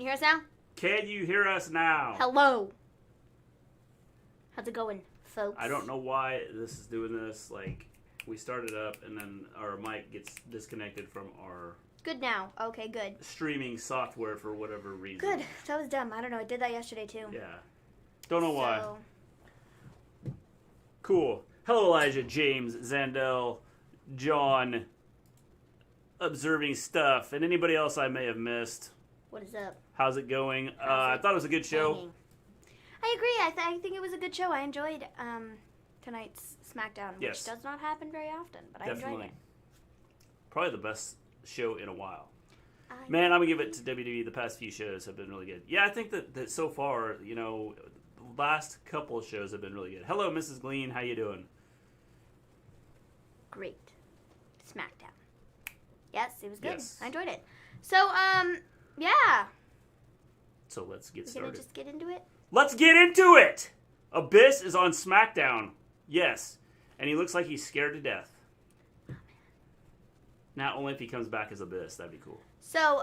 Can you hear us now? Can you hear us now? Hello. How's it going, folks? I don't know why this is doing this. Like, we started up and then our mic gets disconnected from our... Good now. Okay, good. Streaming software for whatever reason. Good. That was dumb. I don't know. I did that yesterday, too. Yeah. Don't know why. Cool. Hello, Elijah, James, Zandel, John, Observing Stuff, and anybody else I may have missed. What is up? How's it going? I thought it was a good show. Hanging. I agree. I think it was a good show. I enjoyed tonight's SmackDown, which does not happen very often, but I enjoyed it. Probably the best show in a while. Man, I'm going to give it to WWE. The past few shows have been really good. Yeah, I think that so far, you know, the last couple of shows have been really good. Hello, Mrs. Glean. How you doing? Great. SmackDown. Yes, it was good. Yes. I enjoyed it. So, yeah. So let's get started. We're going to just get into it? Let's get into it! Abyss is on SmackDown. Yes. And he looks like he's scared to death. Now, only if he comes back as Abyss. That'd be cool. So,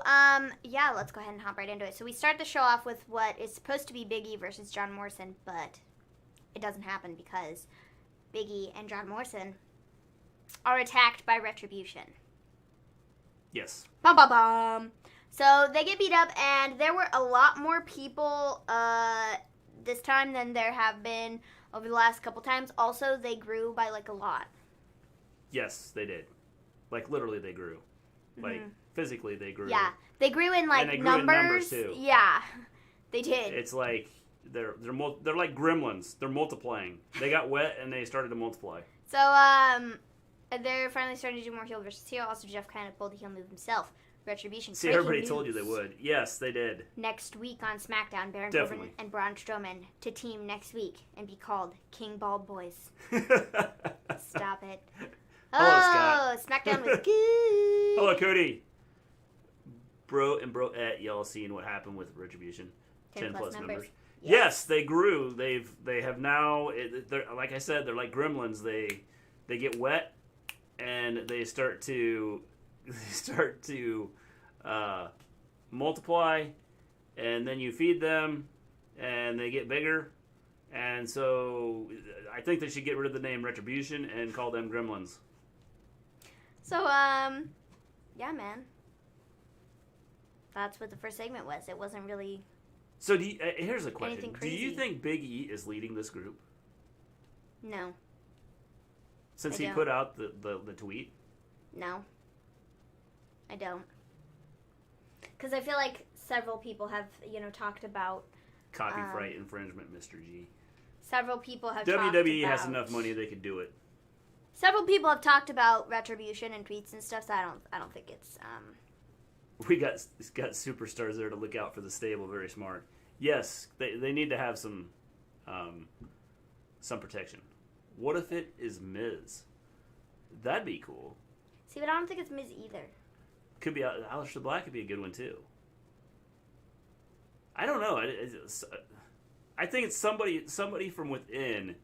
yeah, let's go ahead and hop right into it. So we start the show off with what is supposed to be Big E versus John Morrison, but it doesn't happen because Big E and John Morrison are attacked by Retribution. Yes. Bum, bum, bum. So they get beat up, and there were a lot more people this time than there have been over the last couple times. Also, they grew by, like, a lot. Yes, they did. Like, literally, they grew. Like, physically, they grew. Yeah. They grew in, like, and they numbers. grew in numbers, too. Yeah. They did. It's like, they're like gremlins. They're multiplying. They got wet, and they started to multiply. So, they're finally starting to do more heel versus heel. Also, Jeff kind of pulled the heel move himself. Retribution. See, everybody told you they would. Yes, they did. Next week on SmackDown, Baron Corbin and Braun Strowman to team next week and be called King Bald Boys. Stop it. Hello, Scott. SmackDown was good. Hello, Cody. Bro and Broette, y'all seen what happened with Retribution? 10 plus members. Yes, they grew. They have now. They're, like I said, they're like gremlins. They get wet and they start to multiply, and then you feed them, and they get bigger. And so I think they should get rid of the name Retribution and call them Gremlins. So, yeah, man. That's what the first segment was. It wasn't really... So here's a question. Do you think Big E is leading this group? No. Since he put out the tweet? No. I don't. Because I feel like several people have, talked about... Copyright infringement, Mr. G. Several people have WWE has enough money they could do it. Several people have talked about Retribution and tweets and stuff, so I don't think it's... We got superstars there to look out for the stable. Very smart. Yes, they need to have some protection. What if it is Miz? That'd be cool. See, but I don't think it's Miz either. Could be Aleister Black. Could be a good one too. I don't know. I think it's somebody from within.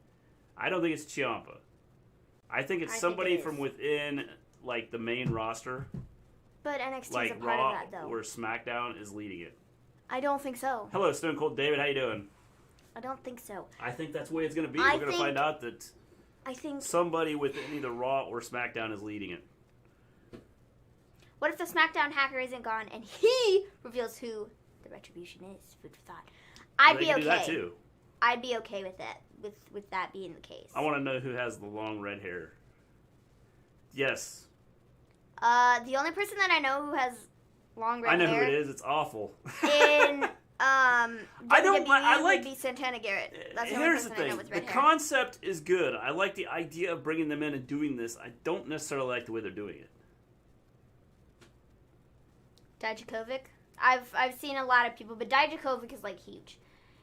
I don't think it's Ciampa. I think it's somebody from within, like the main roster. But NXT like is a part Raw of that, though. Or SmackDown is leading it. I don't think so. Hello, Stone Cold David. How you doing? I don't think so. I think that's the way it's going to be. We're going to find out that somebody within either Raw or SmackDown is leading it. What if the SmackDown hacker isn't gone and he reveals who the Retribution is? Food for thought. I'd be okay. Do that too. I'd be okay with that. With that being the case. I want to know who has the long red hair. Yes. The only person that I know who has long red hair. I know who it is. It's awful. In I like would be Santana Garrett. That's the here's only person the thing. I know with red the hair. concept is good. I like the idea of bringing them in and doing this. I don't necessarily like the way they're doing it. Dijakovic. I've seen a lot of people, but Dijakovic is like huge,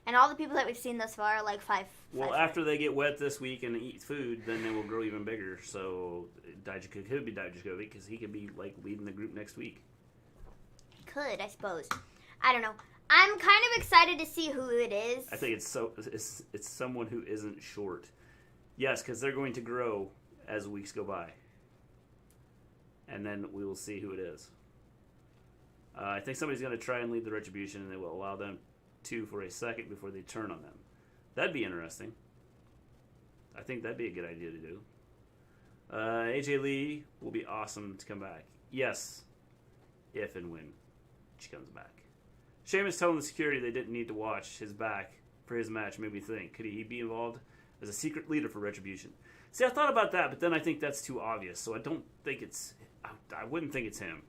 and all the people that we've seen thus far are like five. Well, after they get wet this week and eat food, then they will grow even bigger. So Dijakovic could be Dijakovic because he could be like leading the group next week. He could, I suppose. I don't know. I'm kind of excited to see who it is. I think it's someone who isn't short. Yes, because they're going to grow as weeks go by, and then we will see who it is. I think somebody's going to try and lead the Retribution, and they will allow them to for a second before they turn on them. That'd be interesting. I think that'd be a good idea to do. AJ Lee will be awesome to come back. Yes, if and when she comes back. Sheamus telling the security they didn't need to watch his back for his match made me think, could he be involved as a secret leader for Retribution? See, I thought about that, but then I think that's too obvious, so I don't think it's... I wouldn't think it's him.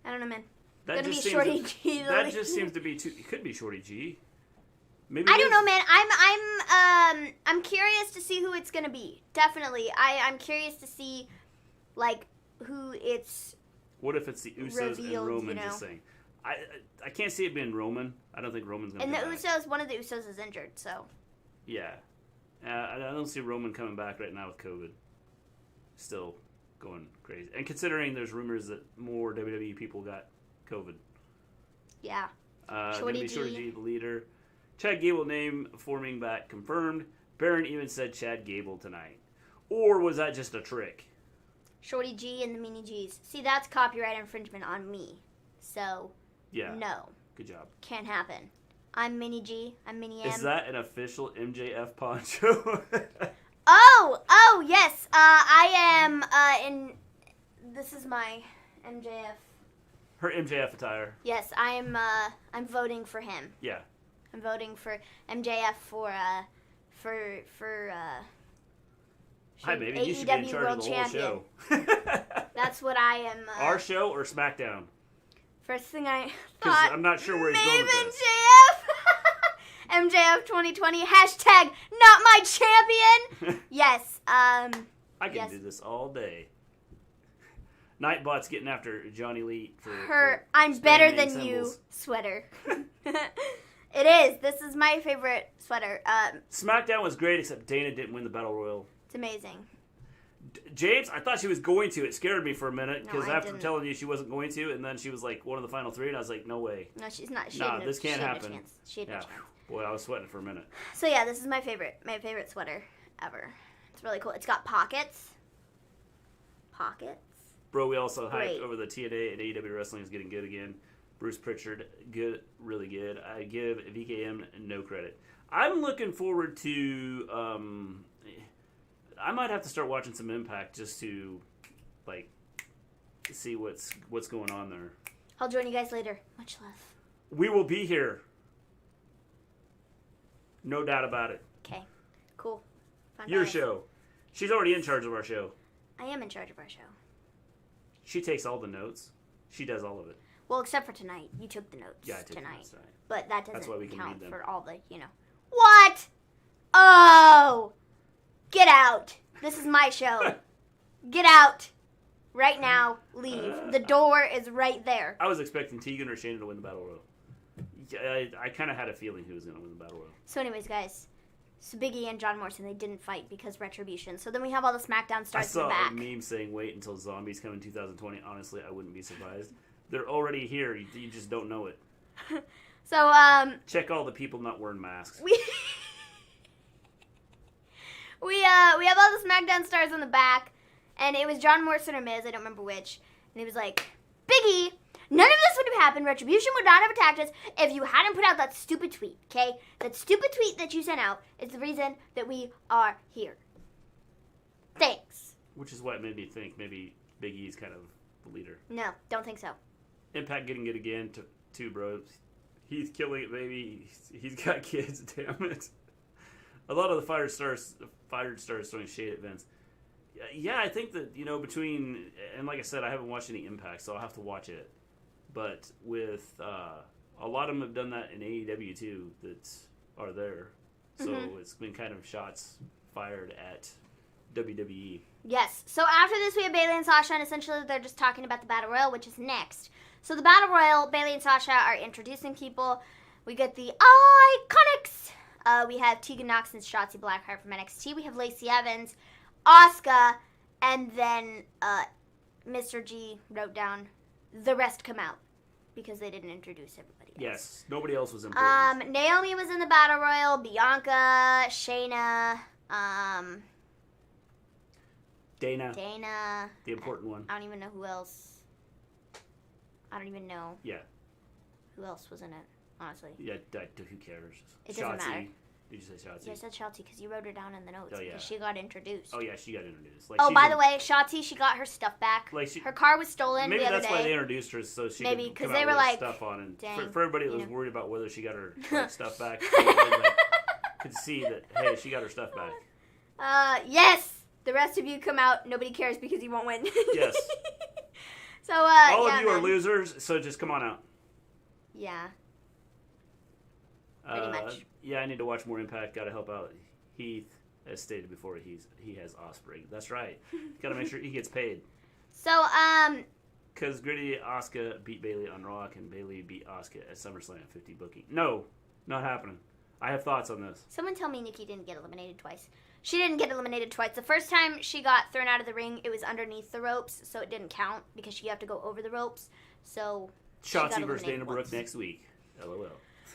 I don't know, man. That Gonna just be seems Shorty G. That just seems to be too... It could be Shorty G. Maybe I don't know, man. I'm curious to see who it's gonna be. Definitely, I'm curious to see, like, who it's. What if it's the Usos revealed, and Roman you know? just saying? I can't see it being Roman. I don't think Roman's gonna. And the come back. Usos, one of the Usos is injured, so. Yeah, I don't see Roman coming back right now with COVID. Still going crazy, and considering there's rumors that more WWE people got COVID. Yeah. Shorty G, the leader. Chad Gable name forming back confirmed. Baron even said Chad Gable tonight. Or was that just a trick? Shorty G and the Mini Gs. See, that's copyright infringement on me. So, yeah. No. Good job. Can't happen. I'm Mini G. I'm Mini M. Is that an official MJF poncho? Oh, yes. I am in... This is my MJF. Her MJF attire. Yes, I'm voting for him. Yeah. I'm voting for MJF for Hi, baby. You should be in AEW charge World of the Champion. whole show. That's what I am. Our show or SmackDown? First thing I Because thought. I'm not sure where he's going maybe with this. MJF. MJF 2020 hashtag not my champion. Yes. I can yes. do this all day. Nightbot's getting after Johnny Lee for Her for I'm better spamming than symbols. you sweater. It is. This is my favorite sweater. SmackDown was great, except Dana didn't win the Battle Royal. It's amazing. James, I thought she was going to. It scared me for a minute, because No, I after didn't. telling you she wasn't going to, and then she was like one of the final three, and I was like, no way. No, she's not. She Nah, had no, this can't she had happen. No chance. She had no Yeah. chance. Boy, I was sweating for a minute. So yeah, this is my favorite sweater ever. It's really cool. It's got pockets. Bro, we also Great. hyped over the TNA and AEW Wrestling is getting good again. Bruce Pritchard, good, really good. I give VKM no credit. I'm looking forward to, I might have to start watching some Impact just to, like, see what's going on there. I'll join you guys later. Much love. We will be here. No doubt about it. Okay. Cool. Fun Your guys. show. She's already in charge of our show. I am in charge of our show. She takes all the notes. She does all of it. Well, except for tonight. You took the notes Yeah, I took the tonight. notes tonight. But that That's why we doesn't can count read them. for all the, What? Oh! Get out. This is my show. Get out. Right now. Leave. The door is right there. I was expecting Tegan or Shayna to win the Battle Royal. Yeah, I kind of had a feeling who was going to win the Battle Royal. So anyways, guys. So Big E and John Morrison, they didn't fight because Retribution. So then we have all the SmackDown I stars in saw the back. a meme saying, wait until Zombies come in 2020. Honestly, I wouldn't be surprised. They're already here. You just don't know it. So, Check all the people not wearing masks. we have all the SmackDown stars in the back, and it was John Morrison or Miz, I don't remember which, and he was like, Big E, none of this would have happened, Retribution would not have attacked us if you hadn't put out that stupid tweet, okay? That stupid tweet that you sent out is the reason that we are here. Thanks. Which is what made me think maybe Big E's kind of the leader. No, don't think so. Impact getting it again, too, bro. He's killing it, baby. He's got kids, damn it. A lot of the fired stars throwing shade at Vince. Yeah, I think that, between, and like I said, I haven't watched any Impact, so I'll have to watch it. But with, a lot of them have done that in AEW too, that are there. So It's been kind of shots fired at WWE. Yes. So after this, we have Bayley and Sasha, and essentially they're just talking about the Battle Royal, which is next. So the Battle Royal, Bayley and Sasha are introducing people. We get the Iconics. We have Tegan Nox and Shotzi Blackheart from NXT. We have Lacey Evans, Asuka, and then Mr. G wrote down the rest come out because they didn't introduce everybody else. Yes, nobody else was important. Naomi was in the Battle Royal, Bianca, Shayna, Dana, Dana. the important one. I don't even know who else. I don't even know. Yeah. Who else was in it, honestly? Yeah, who cares? It doesn't matter. Did you say Shotzi? Yeah, I said Shotzi because you wrote her down in the notes. Oh, yeah. Because she got introduced. Oh, yeah, she got introduced. Like, by the way, Shotzi, she got her stuff back. Her car was stolen the other day. Maybe that's why they introduced her, so she could come out with her stuff on. And dang, for everybody that was worried about whether she got her stuff back, could see that, hey, she got her stuff back. Yes! The rest of you come out. Nobody cares because you won't win. Yes. So, all of you are losers, so just come on out. Yeah. Pretty much. Yeah, I need to watch more Impact. Got to help out Heath, as stated before. He has offspring. That's right. Got to make sure he gets paid. So, because Gritty Asuka beat Bayley on Raw, and Bayley beat Asuka at SummerSlam 50 booking. No, not happening. I have thoughts on this. Someone tell me Nikki didn't get eliminated twice. She didn't get eliminated twice. The first time she got thrown out of the ring, it was underneath the ropes, so it didn't count because you have to go over the ropes. So Shotzi versus Dana Brooke next week. LOL.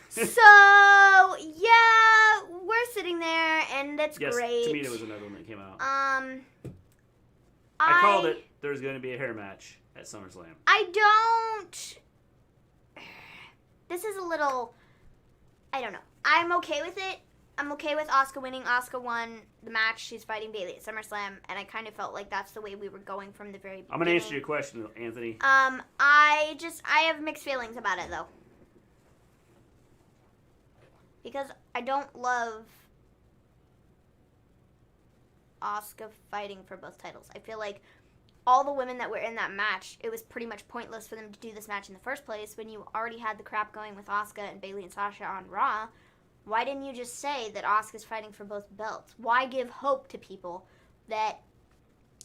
So yeah, we're sitting there, and that's great. Tamina was another one that came out. I called it. There's going to be a hair match at SummerSlam. I don't. This is a little. I don't know. I'm okay with it. I'm okay with Asuka winning. Asuka won the match. She's fighting Bayley at SummerSlam, and I kind of felt like that's the way we were going from the very beginning. I'm going to answer your question, Anthony. I have mixed feelings about it, though. Because I don't love Asuka fighting for both titles. I feel like all the women that were in that match, it was pretty much pointless for them to do this match in the first place when you already had the crap going with Asuka and Bayley and Sasha on Raw. Why didn't you just say that Asuka's fighting for both belts? Why give hope to people that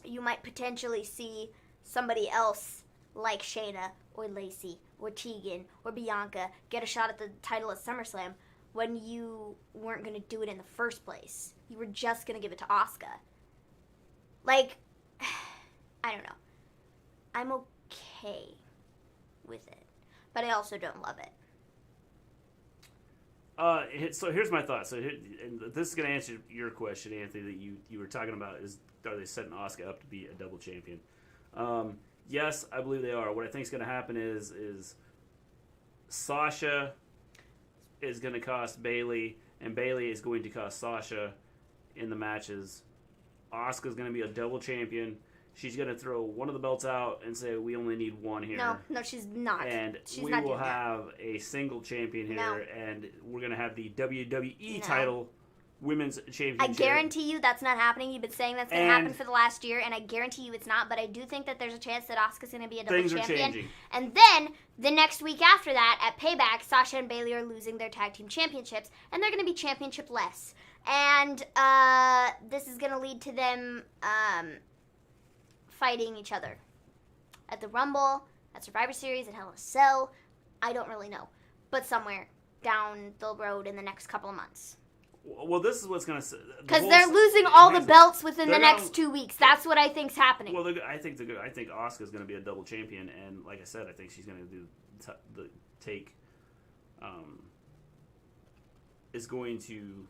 you might potentially see somebody else like Shayna or Lacey or Tegan or Bianca get a shot at the title at SummerSlam when you weren't going to do it in the first place? You were just going to give it to Asuka. Like, I don't know. I'm okay with it, but I also don't love it. So here's my thought. So and this is going to answer your question, Anthony, that you were talking about, is are they setting Asuka up to be a double champion? Yes, I believe they are. What I think is going to happen is Sasha is going to cost Bayley, and Bayley is going to cost Sasha in the matches. Asuka is going to be a double champion. She's going to throw one of the belts out and say, we only need one here. No, she's not. And we will have a single champion here, and we're going to have the WWE title women's championship. I guarantee you that's not happening. You've been saying that's going to happen for the last year, and I guarantee you it's not, but I do think that there's a chance that Asuka's going to be a double champion. Things are changing. And then, the next week after that, at Payback, Sasha and Bayley are losing their tag team championships, and they're going to be championship-less. And this is going to lead to them fighting each other at the Rumble, at Survivor Series, at Hell in a Cell. I don't really know, but somewhere down the road in the next couple of months. Well, this is what's going to... Because they're losing all the belts within the next 2 weeks. That's what I think's happening. Well, I think Asuka's going to be a double champion, and like I said, I think she's going to do is going to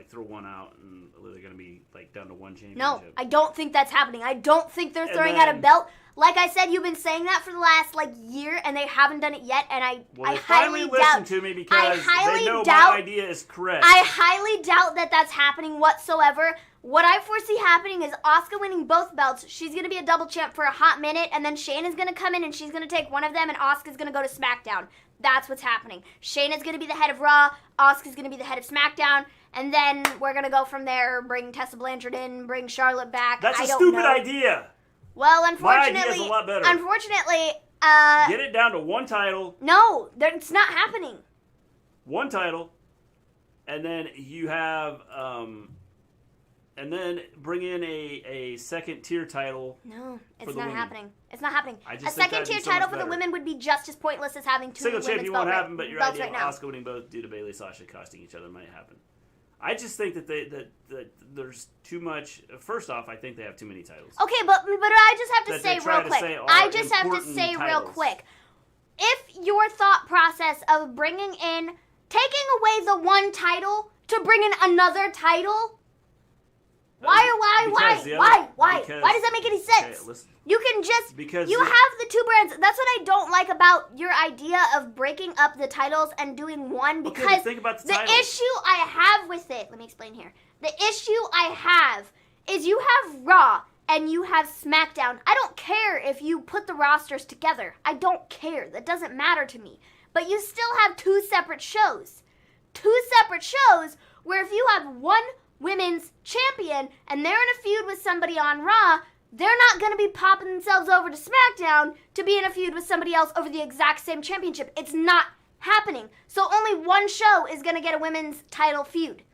throw one out, and they're going to be down to one championship. No, I don't think that's happening. I don't think they're throwing out a belt. Like I said, you've been saying that for the last year, and they haven't done it yet. And I highly doubt. To me because they know doubt, my idea is correct. I highly doubt that that's happening whatsoever. What I foresee happening is Asuka winning both belts. She's going to be a double champ for a hot minute, and then Shayna's going to come in, and she's going to take one of them, and Asuka's going to go to SmackDown. That's what's happening. Shayna's going to be the head of Raw. Asuka's going to be the head of SmackDown. And then we're going to go from there, bring Tessa Blanchard in, bring Charlotte back. That's a stupid idea. Well, unfortunately... My idea is a lot better. Unfortunately... get it down to one title. No, it's not happening. One title. And then you have... and then bring in a second-tier title. No, it's not happening. It's not happening. A second-tier title for the women would be just as pointless as having two single women's champion won't happen, but your belts idea right now. of Asuka winning both due to Bayley Sasha costing each other might happen. I just think that there's too much. First off, I think they have too many titles. Okay, but I just have to say real quick. I just have to say real quick. If your thought process of taking away the one title to bring in another title, why does that make any sense? Okay, listen. You can just, because you have the 2 brands. That's what I don't like about your idea of breaking up the titles and doing one, because okay, think about the issue I have with it, let me explain here. The issue I have is you have Raw and you have SmackDown. I don't care if you put the rosters together. I don't care. That doesn't matter to me. But you still have 2 separate shows. 2 separate shows where if you have one women's champion and they're in a feud with somebody on Raw, they're not going to be popping themselves over to SmackDown to be in a feud with somebody else over the exact same championship. It's not happening. So only one show is going to get a women's title feud.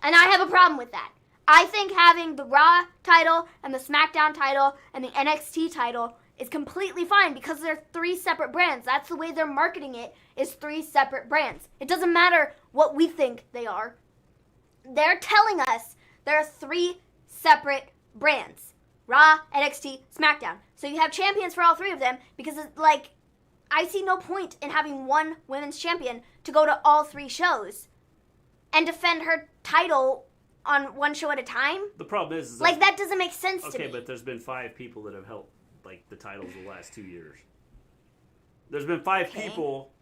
And I have a problem with that. I think having the Raw title and the SmackDown title and the NXT title is completely fine because they're 3 separate brands. That's the way they're marketing it, is 3 separate brands. It doesn't matter what we think they are. They're telling us there are 3 separate brands. Raw, NXT, SmackDown. So you have champions for all 3 of them because, it's like, I see no point in having one women's champion to go to all 3 shows and defend her title on one show at a time. The problem is like, that doesn't make sense to me. Okay, but there's been 5 people that have held, like, the titles the last 2 years. There's been 5 people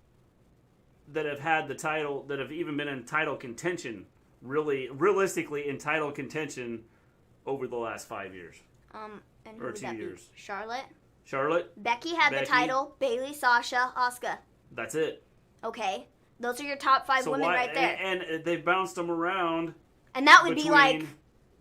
that have had the title, that have even been in title contention, realistically in title contention over the last 5 years. And who or would 2 that years. Be? Charlotte? Becky had the title. Bayley, Sasha, Asuka. That's it. Okay. Those are your top 5 women right there. And they've bounced them around. And that would be like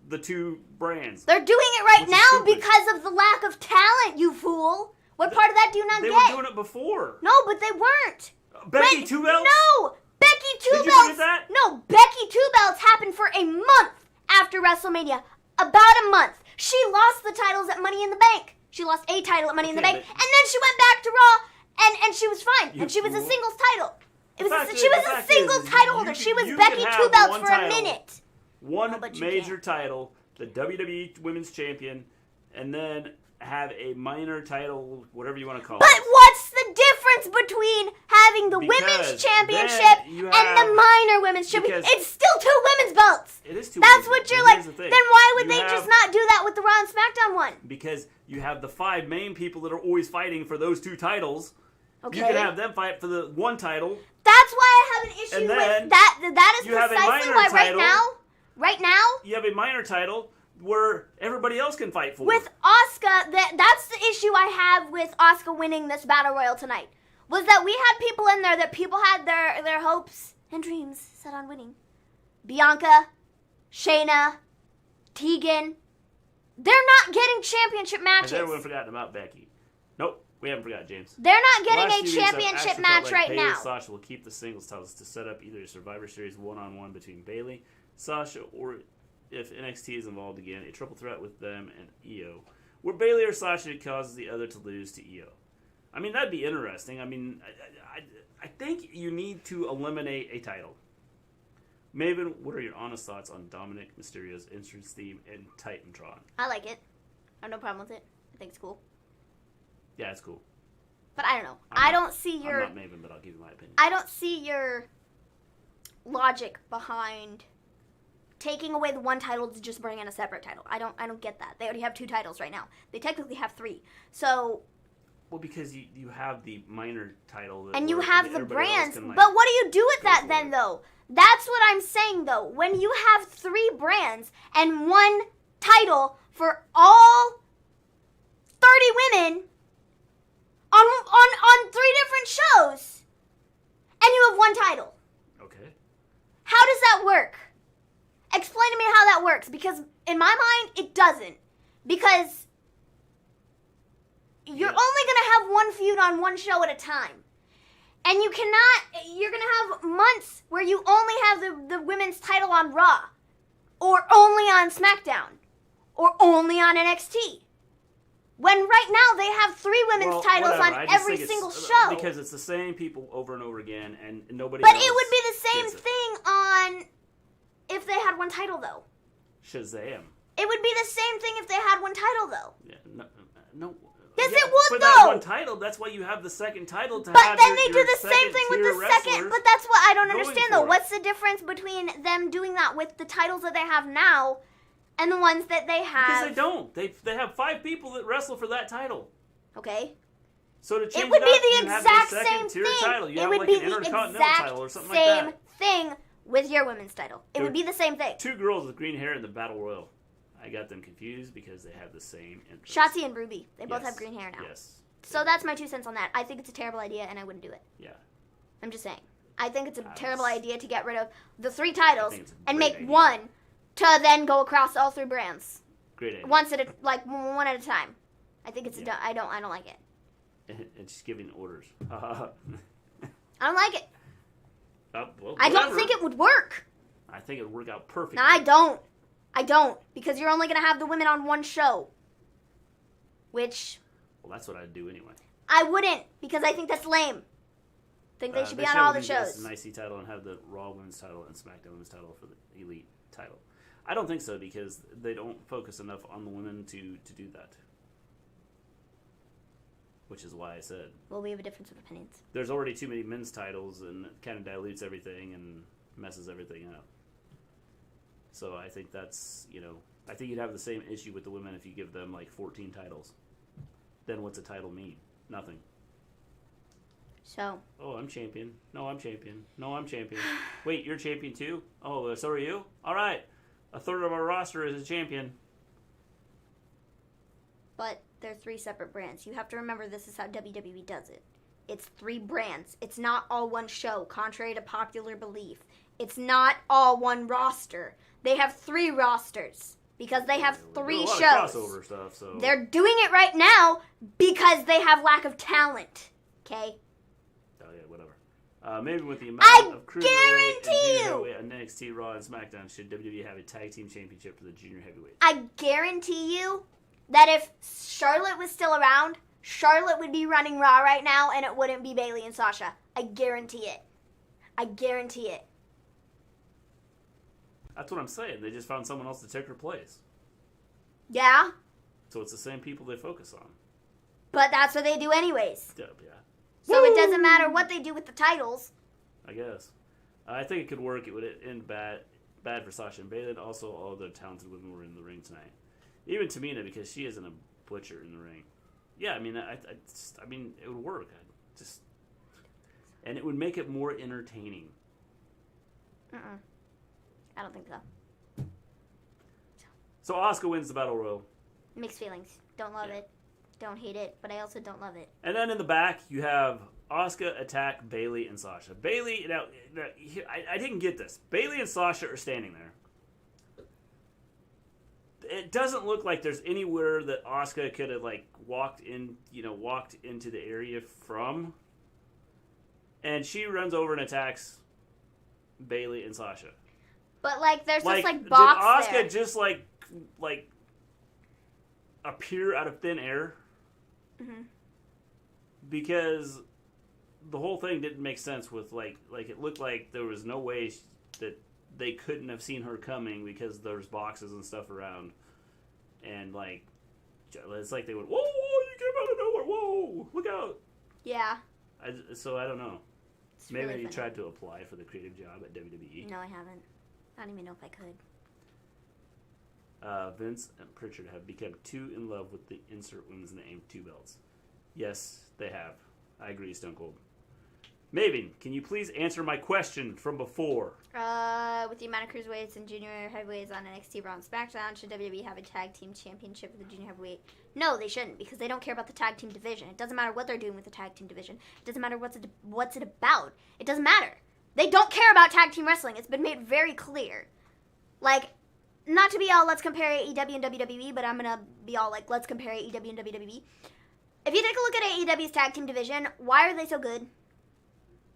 the 2 brands. They're doing it right now because of the lack of talent, you fool. What part of that do you not get? They were doing it before. No, but they weren't. Becky 2 belts? No! Becky 2 belts! Did you forget that? No, Becky 2 belts happened for a month after WrestleMania. About a month. She lost the titles at Money in the Bank. She lost a title at Money in the Bank. And then she went back to Raw, and she was fine. And she was a singles title. She was a singles title holder. She was Becky 2 belts for a minute. One major title, the WWE Women's Champion, and then have a minor title, whatever you want to call it. But what's the difference between having the Women's Championship and the minor Women's Championship? It's still 2 women's belts. It is 2 That's women's what belts. you're like. The then why would they just not do that with the Raw and SmackDown one? Because you have the 5 main people that are always fighting for those 2 titles. Okay. You can have them fight for the 1 title. That's why I have an issue with that. That is precisely why right now, you have a minor title where everybody else can fight for. With Asuka, that's the issue I have with Asuka winning this Battle Royal tonight. Was that we had people in there that people had their hopes and dreams set on winning. Bianca, Shayna, Tegan. They're not getting championship matches. Has everyone forgotten about Becky? Nope, we haven't forgotten, James. They're not getting a championship match right Bayley now. Sasha will keep the singles titles to set up either a Survivor Series one-on-one between Bayley, Sasha, or if NXT is involved again, a triple threat with them and Io, where Bayley or Sasha causes the other to lose to Io. I mean, that'd be interesting. I mean, I think you need to eliminate a title. Maven, what are your honest thoughts on Dominic Mysterio's entrance theme in Titantron? I like it. I have no problem with it. I think it's cool. Yeah, it's cool. But I don't know. I'm not Maven, but I'll give you my opinion. I don't see your logic behind taking away the 1 title to just bring in a separate title. I don't get that. They already have 2 titles right now. They technically have 3. So. Well, because you have the minor title. And you have the brands. But what do you do with that then, though? That's what I'm saying, though. When you have 3 brands and 1 title for all 30 women on 3 different shows, and you have 1 title. Okay. How does that work? Explain to me how that works, because in my mind, it doesn't. Because you're only going to have 1 feud on 1 show at a time. And you're going to have months where you only have the women's title on Raw, or only on SmackDown, or only on NXT. When right now they have 3 women's titles on every single show. Because it's the same people over and over again, and nobody But else it would be the same thing on if they had 1 title, though. Shazam. It would be the same thing if they had 1 title, though. Yeah, no. Yes, it would, though. For that 1 title, that's why you have the 2nd title to have. But then they do the same thing with the second. But that's what I don't understand, though. It. What's the difference between them doing that with the titles that they have now, And the ones that they have... Because they don't. They have 5 people that wrestle for that title. Okay. So to change it would it be up, the you exact have a same second-tier thing. title. You it have would like be an the Intercontinental exact title or something like that. same thing with your women's title. It would be the same thing. 2 girls with green hair in the Battle Royal. I got them confused because they have the same entrance. Shotzi and Ruby. They both have green hair now. Yes. So that's my 2 cents on that. I think it's a terrible idea, and I wouldn't do it. Yeah. I'm just saying. I think it's a terrible idea to get rid of the 3 titles and make idea. one to then go across all 3 brands. Great idea. One at a time. I think it's I don't like it. And just giving orders. I don't like it. Well, I don't think it would work. I think it would work out perfectly. No, I don't. Because you're only going to have the women on one show. Which... Well, that's what I'd do anyway. I wouldn't. Because I think that's lame. I think they should be on all the shows. The IC title and have the Raw Women's title and SmackDown Women's title for the Elite title. I don't think so because they don't focus enough on the women to do that. Which is why I said... Well, we have a difference of opinions. There's already too many men's titles and it kind of dilutes everything and messes everything up. So I think that's, I think you'd have the same issue with the women if you give them like 14 titles. Then what's a title mean? Nothing. So. Oh, I'm champion. No, I'm champion. No, I'm champion. Wait, you're champion too? Oh, so are you? All right. A third of our roster is a champion. But they're 3 separate brands. You have to remember this is how WWE does it. It's 3 brands. It's not all one show, contrary to popular belief. It's not all one roster. They have 3 rosters because they have 3 shows. Crossover stuff, so. They're doing it right now because they have lack of talent. Okay? Oh yeah, whatever. Maybe with the amount of cruiserweight and NXT, Raw, and SmackDown, should WWE have a tag team championship for the junior heavyweight? I guarantee you that if Charlotte was still around, Charlotte would be running Raw right now, and it wouldn't be Bayley and Sasha. I guarantee it. I guarantee it. That's what I'm saying. They just found someone else to take her place. Yeah? So it's the same people they focus on. But that's what they do anyways. Yeah. So it doesn't matter what they do with the titles. I guess. I think it could work. It would end bad for Sasha and Bayley. And also, all the talented women were in the ring tonight. Even Tamina, because she isn't a butcher in the ring. Yeah, I mean, I mean, it would work. And it would make it more entertaining. I don't think so. So Asuka wins the Battle Royal. Mixed feelings. Don't love it. Don't hate it. But I also don't love it. And then in the back, you have Asuka attack Bayley and Sasha. Bayley, now I didn't get this. Bayley and Sasha are standing there. It doesn't look like there's anywhere that Asuka could have walked into the area from. And she runs over and attacks Bayley and Sasha. But there's this box did Asuka just appear out of thin air? Mm-hmm. Because the whole thing didn't make sense with it looked like there was no way that they couldn't have seen her coming because there's boxes and stuff around, and it's like they went, whoa, you came out of nowhere, whoa, look out. Yeah. So I don't know. It's Maybe really you funny. tried to apply for the creative job at WWE. No, I haven't. I don't even know if I could. Vince and Pritchard have become too in love with the insert women's name 2 belts. Yes, they have. I agree, Stone Cold. Maven, can you please answer my question from before? With the amount of cruiserweights and junior heavyweights on NXT, Raw, and SmackDown, should WWE have a tag team championship for the junior heavyweight? No, they shouldn't, because they don't care about the tag team division. It doesn't matter what they're doing with the tag team division. It doesn't matter what's it about. It doesn't matter. They don't care about tag team wrestling. It's been made very clear. Not to be all, let's compare AEW and WWE, but I'm going to be all let's compare AEW and WWE. If you take a look at AEW's tag team division, why are they so good?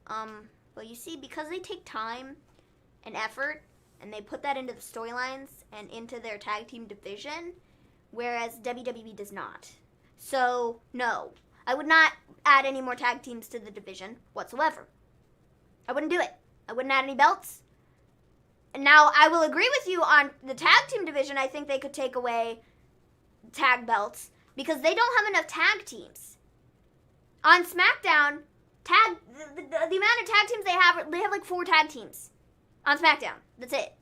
Well, you see, because they take time and effort, and they put that into the storylines and into their tag team division, whereas WWE does not. So, no. I would not add any more tag teams to the division whatsoever. I wouldn't do it. I wouldn't add any belts. Now, I will agree with you on the tag team division. I think they could take away tag belts because they don't have enough tag teams. On SmackDown, the amount of tag teams they have 4 tag teams on SmackDown. That's it.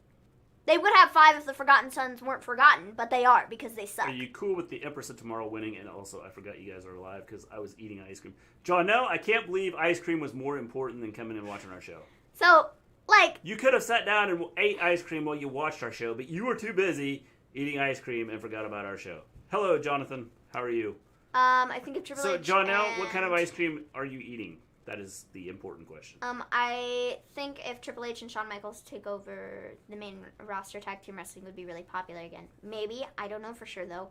They would have 5 if the Forgotten Sons weren't forgotten, but they are because they suck. Are you cool with the Empress of Tomorrow winning? And also, I forgot you guys are alive because I was eating ice cream. John, no, I can't believe ice cream was more important than coming and watching our show. So, like... You could have sat down and ate ice cream while you watched our show, but you were too busy eating ice cream and forgot about our show. Hello, Jonathan. How are you? I think it's Triple H. So, John, now, what kind of ice cream are you eating? That is the important question. I think if Triple H and Shawn Michaels take over the main roster, tag team wrestling would be really popular again. Maybe. I don't know for sure, though.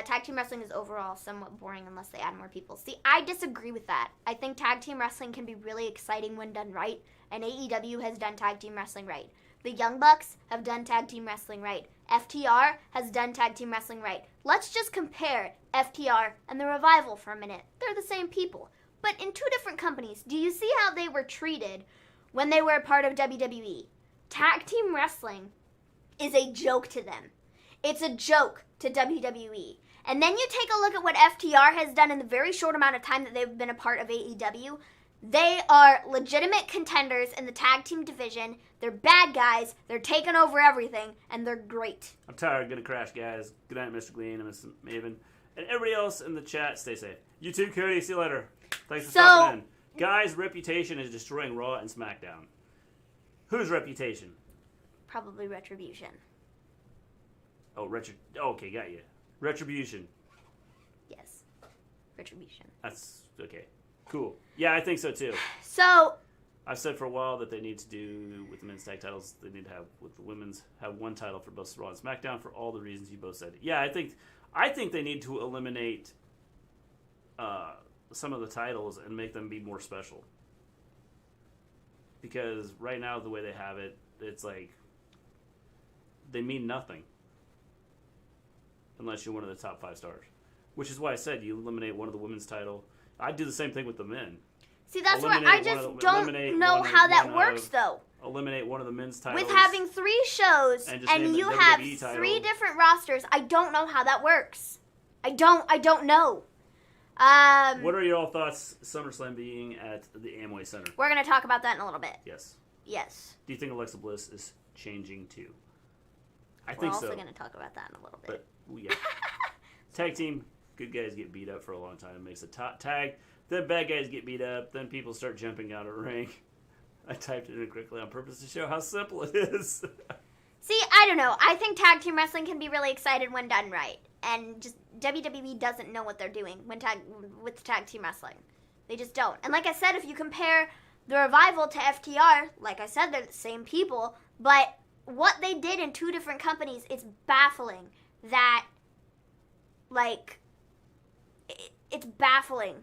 Tag team wrestling is overall somewhat boring unless they add more people. See, I disagree with that. I think tag team wrestling can be really exciting when done right, and AEW has done tag team wrestling right. The Young Bucks have done tag team wrestling right. FTR has done tag team wrestling right. Let's just compare FTR and the Revival for a minute. They're the same people. But in 2 different companies, do you see how they were treated when they were a part of WWE? Tag team wrestling is a joke to them. It's a joke to WWE. And then you take a look at what FTR has done in the very short amount of time that they've been a part of AEW. They are legitimate contenders in the tag team division. They're bad guys. They're taking over everything, and they're great. I'm tired. Gonna crash, guys. Good night, Mr. Glean and Mr. Maven. And everybody else in the chat, stay safe. You too, Cody. See you later. Thanks for stopping in. Guys, Reputation is destroying Raw and SmackDown. Whose Reputation? Probably Retribution. Oh, okay, got you. Retribution. Yes. Retribution. That's okay. Cool. Yeah, I think so too. So I've said for a while that they need to do with the men's tag titles, they need to have with the women's have one title for both Raw and SmackDown for all the reasons you both said. Yeah, I think they need to eliminate some of the titles and make them be more special. Because right now, the way they have it, it's like they mean nothing unless you're one of the top 5 stars. Which is why I said you eliminate one of the women's title. I'd do the same thing with the men. See, that's where I just don't know how that works, though. Eliminate one of the men's titles. With having 3 shows and you have 3 different rosters, I don't know how that works. I don't know. What are your all thoughts, SummerSlam being at the Amway Center? We're going to talk about that in a little bit. Yes. Yes. Do you think Alexa Bliss is changing too? I think think so. so. We're also going to talk about that in a little bit. But, yeah. Tag team, good guys get beat up for a long time. It makes a tag. Then bad guys get beat up. Then people start jumping out of the ring. I typed it in quickly on purpose to show how simple it is. See, I don't know. I think tag team wrestling can be really excited when done right. And just WWE doesn't know what they're doing with tag team wrestling. They just don't. And like I said, if you compare the Revival to FTR, like I said, they're the same people. But what they did in 2 different companies, it's baffling that, it's baffling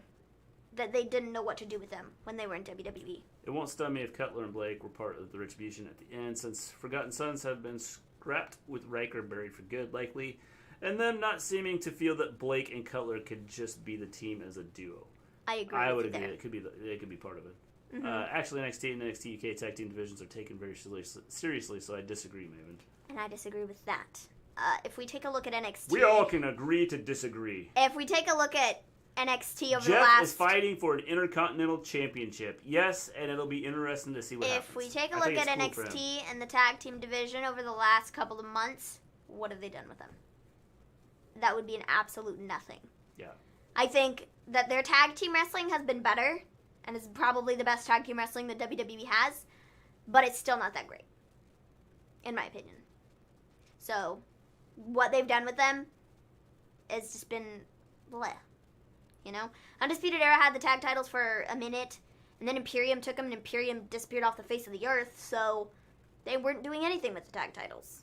that they didn't know what to do with them when they were in WWE. It won't stun me if Cutler and Blake were part of the Retribution at the end, since Forgotten Sons have been scrapped with Riker buried for good, likely, and them not seeming to feel that Blake and Cutler could just be the team as a duo. I agree. I with would you agree. there. It could be part of it. Mm-hmm. Actually, NXT and NXT UK tag team divisions are taken very seriously, so I disagree, Maven. And I disagree with that. If we take a look at NXT, we all can agree to disagree. If we take a look at NXT over Jeff the last... Jeff is fighting for an Intercontinental Championship. Yes, and it'll be interesting to see what happens. If we take a look at NXT and the tag team division over the last couple of months, what have they done with them? That would be an absolute nothing. Yeah. I think that their tag team wrestling has been better, and is probably the best tag team wrestling that WWE has, but it's still not that great, in my opinion. So, what they've done with them has just been bleh. You know? Undisputed Era had the tag titles for a minute, and then Imperium took them, and Imperium disappeared off the face of the earth, so they weren't doing anything with the tag titles.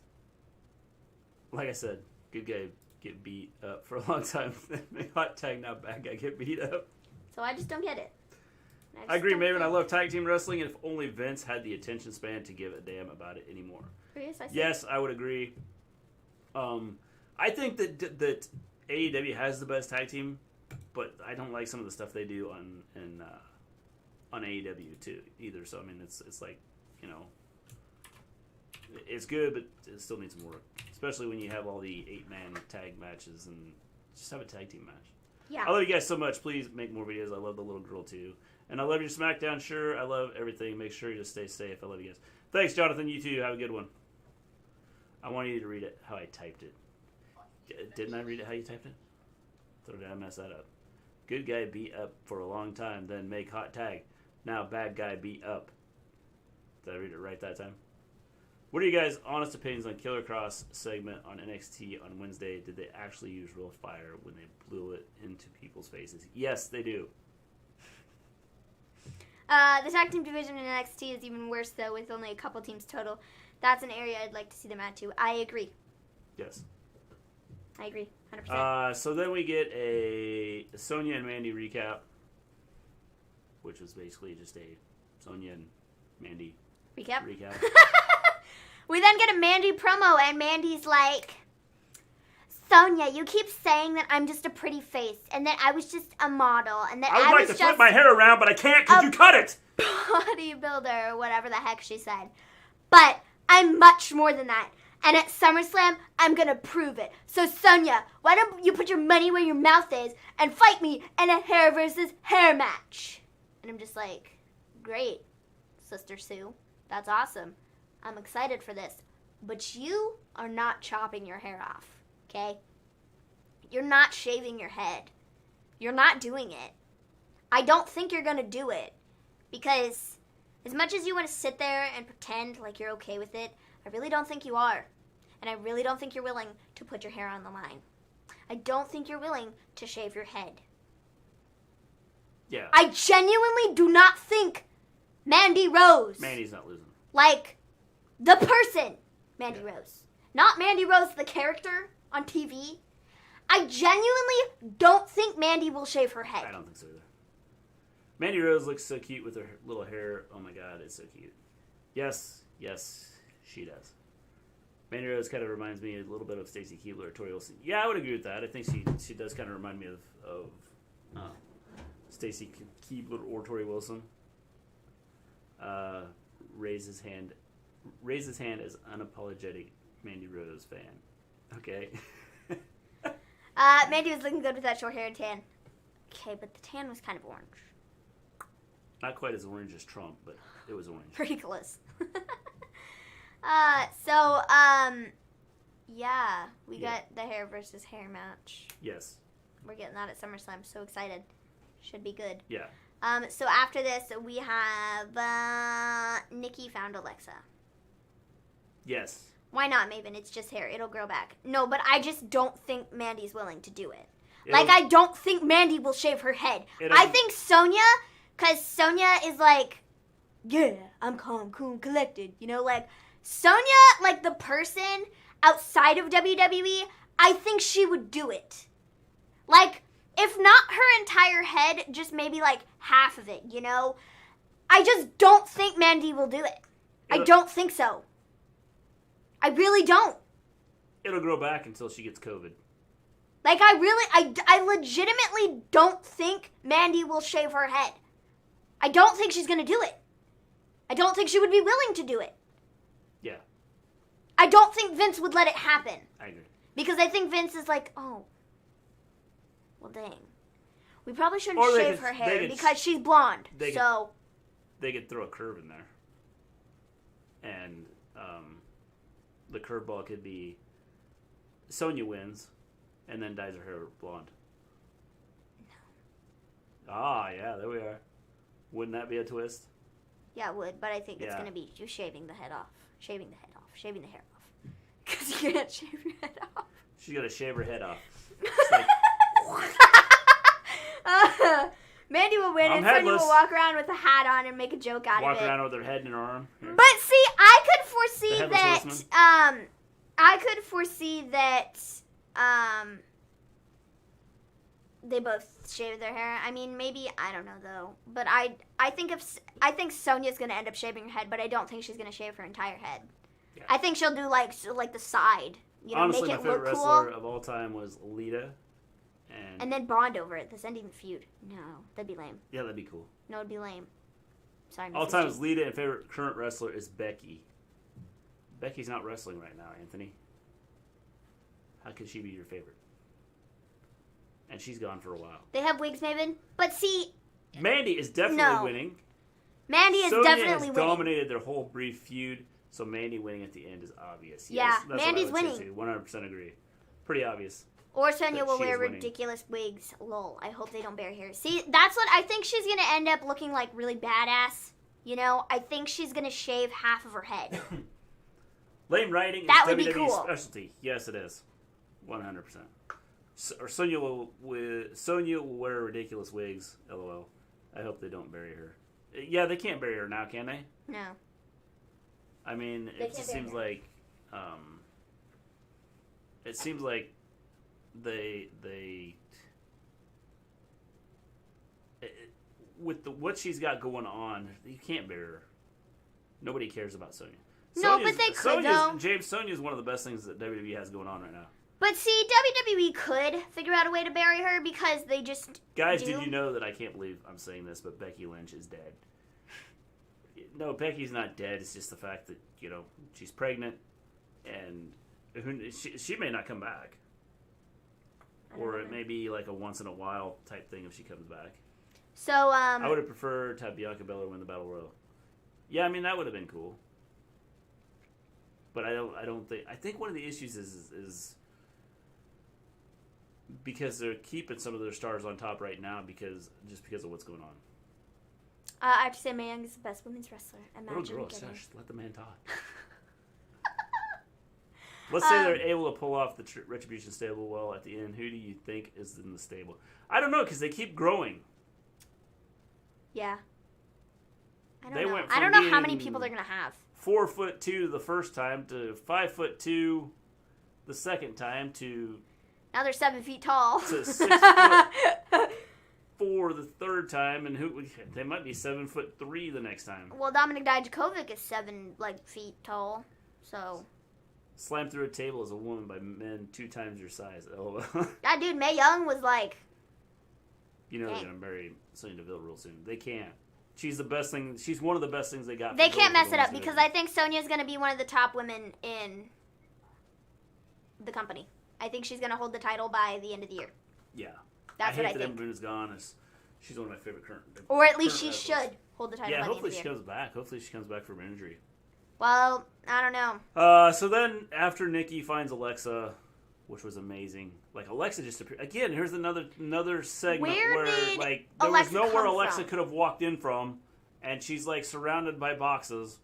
Like I said, good guy get beat up for a long time. Hot tag, now bad guy get beat up. So I just don't get it. I agree, Maven. I love tag team wrestling, if only Vince had the attention span to give a damn about it anymore. Yes, I would agree. I think that AEW has the best tag team, but I don't like some of the stuff they do on AEW too either. So I mean, it's like, you know, it's good, but it still needs more. Especially when you have all the 8-man tag matches and just have a tag team match. Yeah. I love you guys so much. Please make more videos. I love the little girl too, and I love your SmackDown. Sure, I love everything. Make sure you just stay safe. I love you guys. Thanks, Jonathan. You too. Have a good one. I want you to read it how I typed it. Didn't I read it how you typed it? Or did I mess that up? Good guy beat up for a long time, then make hot tag. Now bad guy beat up. Did I read it right that time? What are you guys' honest opinions on Killer Cross segment on NXT on Wednesday? Did they actually use real fire when they blew it into people's faces? Yes, they do. The tag team division in NXT is even worse, though, with only a couple teams total. That's an area I'd like to see them add to. I agree. Yes. I agree, 100%. So then we get a Sonya and Mandy recap, which was basically just a Sonya and Mandy recap. We then get a Mandy promo, and Mandy's like, Sonya, you keep saying that I'm just a pretty face, and that I was just a model, and that I would like to flip my hair around, but I can't because you cut it. Bodybuilder, or whatever the heck she said. But I'm much more than that. And at SummerSlam, I'm going to prove it. So, Sonya, why don't you put your money where your mouth is and fight me in a hair versus hair match? And I'm just like, great, Sister Sue. That's awesome. I'm excited for this. But you are not chopping your hair off, okay? You're not shaving your head. You're not doing it. I don't think you're going to do it. Because as much as you want to sit there and pretend like you're okay with it, I really don't think you are. And I really don't think you're willing to put your hair on the line. I don't think you're willing to shave your head. Yeah. I genuinely do not think Mandy Rose. Mandy's not losing. Like, the person, Mandy Rose. Not Mandy Rose, the character on TV. I genuinely don't think Mandy will shave her head. I don't think so either. Mandy Rose looks so cute with her little hair. Oh my god, it's so cute. Yes, she does. Mandy Rose kind of reminds me a little bit of Stacy Keibler or Tori Wilson. Yeah, I would agree with that. I think she does kind of remind me of Stacy Keibler or Tori Wilson. Raise his hand as unapologetic Mandy Rose fan. Okay. Mandy was looking good with that short hair and tan. Okay, but the tan was kind of orange. Not quite as orange as Trump, but it was orange. Pretty close. We got the hair versus hair match. Yes. We're getting that at SummerSlam. So excited. Should be good. Yeah. So after this, we have Nikki found Alexa. Yes. Why not, Maven? It's just hair. It'll grow back. No, but I just don't think Mandy's willing to do it. I don't think Mandy will shave her head. I think Sonya, because Sonya is like, yeah, I'm calm, cool, and collected. You know, like, Sonya, like, the person outside of WWE, I think she would do it. Like, if not her entire head, just maybe, like, half of it, you know? I just don't think Mandy will do it. I don't think so. I really don't. It'll grow back until she gets COVID. Like, I legitimately don't think Mandy will shave her head. I don't think she's going to do it. I don't think she would be willing to do it. Yeah. I don't think Vince would let it happen. I agree. Because I think Vince is like, oh, well, dang. We probably shouldn't shave her hair because she's blonde. They could throw a curve in there. And the curveball could be Sonya wins and then dyes her hair blonde. No. Ah, yeah, there we are. Wouldn't that be a twist? Yeah, it would, but I think it's going to be you shaving the head off. Shaving the head off. Shaving the hair off. Because you can't shave your head off. She's going to shave her head off. Mandy will win, and Sonya will walk around with a hat on and make a joke out of it. Walk around with her head in her arm. Here. But see, I could foresee that. They both shave their hair. I mean, maybe, I don't know though. But I think Sonya's gonna end up shaving her head, but I don't think she's gonna shave her entire head. Yeah. I think she'll do like the side. You know, honestly, make it my favorite look wrestler cool. of all time was Lita. And then bond over it. This ending the feud. No, that'd be lame. Yeah, that'd be cool. No, it'd be lame. Sorry, all time is Lita, and favorite current wrestler is Becky. Becky's not wrestling right now, Anthony. How could she be your favorite? And she's gone for a while. They have wigs, Maven. But see... Mandy is definitely winning. Mandy is definitely winning. Sonya has dominated their whole brief feud. So Mandy winning at the end is obvious. Yeah, Yes, that's Mandy's what I would say winning. too. 100% agree. Pretty obvious. Or Sonya will wear ridiculous wigs. Lol. I hope they don't bury her. See, that's what I think she's going to end up looking like, really badass. You know, I think she's going to shave half of her head. Lame writing That is would be WWE cool. specialty. Yes, it is. 100%. Or Sonya will wear ridiculous wigs. LOL. I hope they don't bury her. Yeah, they can't bury her now, can they? No. I mean, it just seems like they with what she's got going on, you can't bury her. Nobody cares about Sonya. No, but they could, though. James, Sonya is one of the best things that WWE has going on right now. But see, WWE could figure out a way to bury her because they just Guys, did you know that I can't believe I'm saying this, but Becky Lynch is dead? No, Becky's not dead. It's just the fact that, you know, she's pregnant and she may not come back. Or it may be like a once in a while type thing if she comes back. So, I would have preferred to have Bianca Belair win the Battle Royal. Yeah, I mean, that would have been cool. But I think one of the issues is because they're keeping some of their stars on top right now because of what's going on. I have to say Mae Young is the best women's wrestler. Imagine Girl, getting... shush, let the man talk. Let's say they're able to pull off the Retribution stable well at the end. Who do you think is in the stable? I don't know, because they keep growing. Yeah. I They don't know. went I from don't know how being many people they're going to have. 4'2" the first time to 5'2" the second time to Now they're 7 feet tall. to 6'4" the third time, and they might be 7'3" the next time. Well, Dominik Dijakovic is 7 feet tall, so. Slammed through a table as a woman by men 2 times your size. LOL. That dude, Mae Young was like. You know they're gonna marry Sonya Deville real soon. They can't. She's the best thing. She's one of the best things they got. They can't mess it up because I think Sonya's gonna be one of the top women in the company. I think she's gonna hold the title by the end of the year. Yeah. That's what I think. think. Ember Moon is gone. She's one of my favorite current. Or at least she should hold the title by the end of the year. Yeah, hopefully she comes back. Hopefully she comes back from an injury. Well, I don't know. So then after Nikki finds Alexa, which was amazing. Like Alexa just appeared again. Here's another segment where like there was nowhere Alexa could have walked in from, and she's like surrounded by boxes,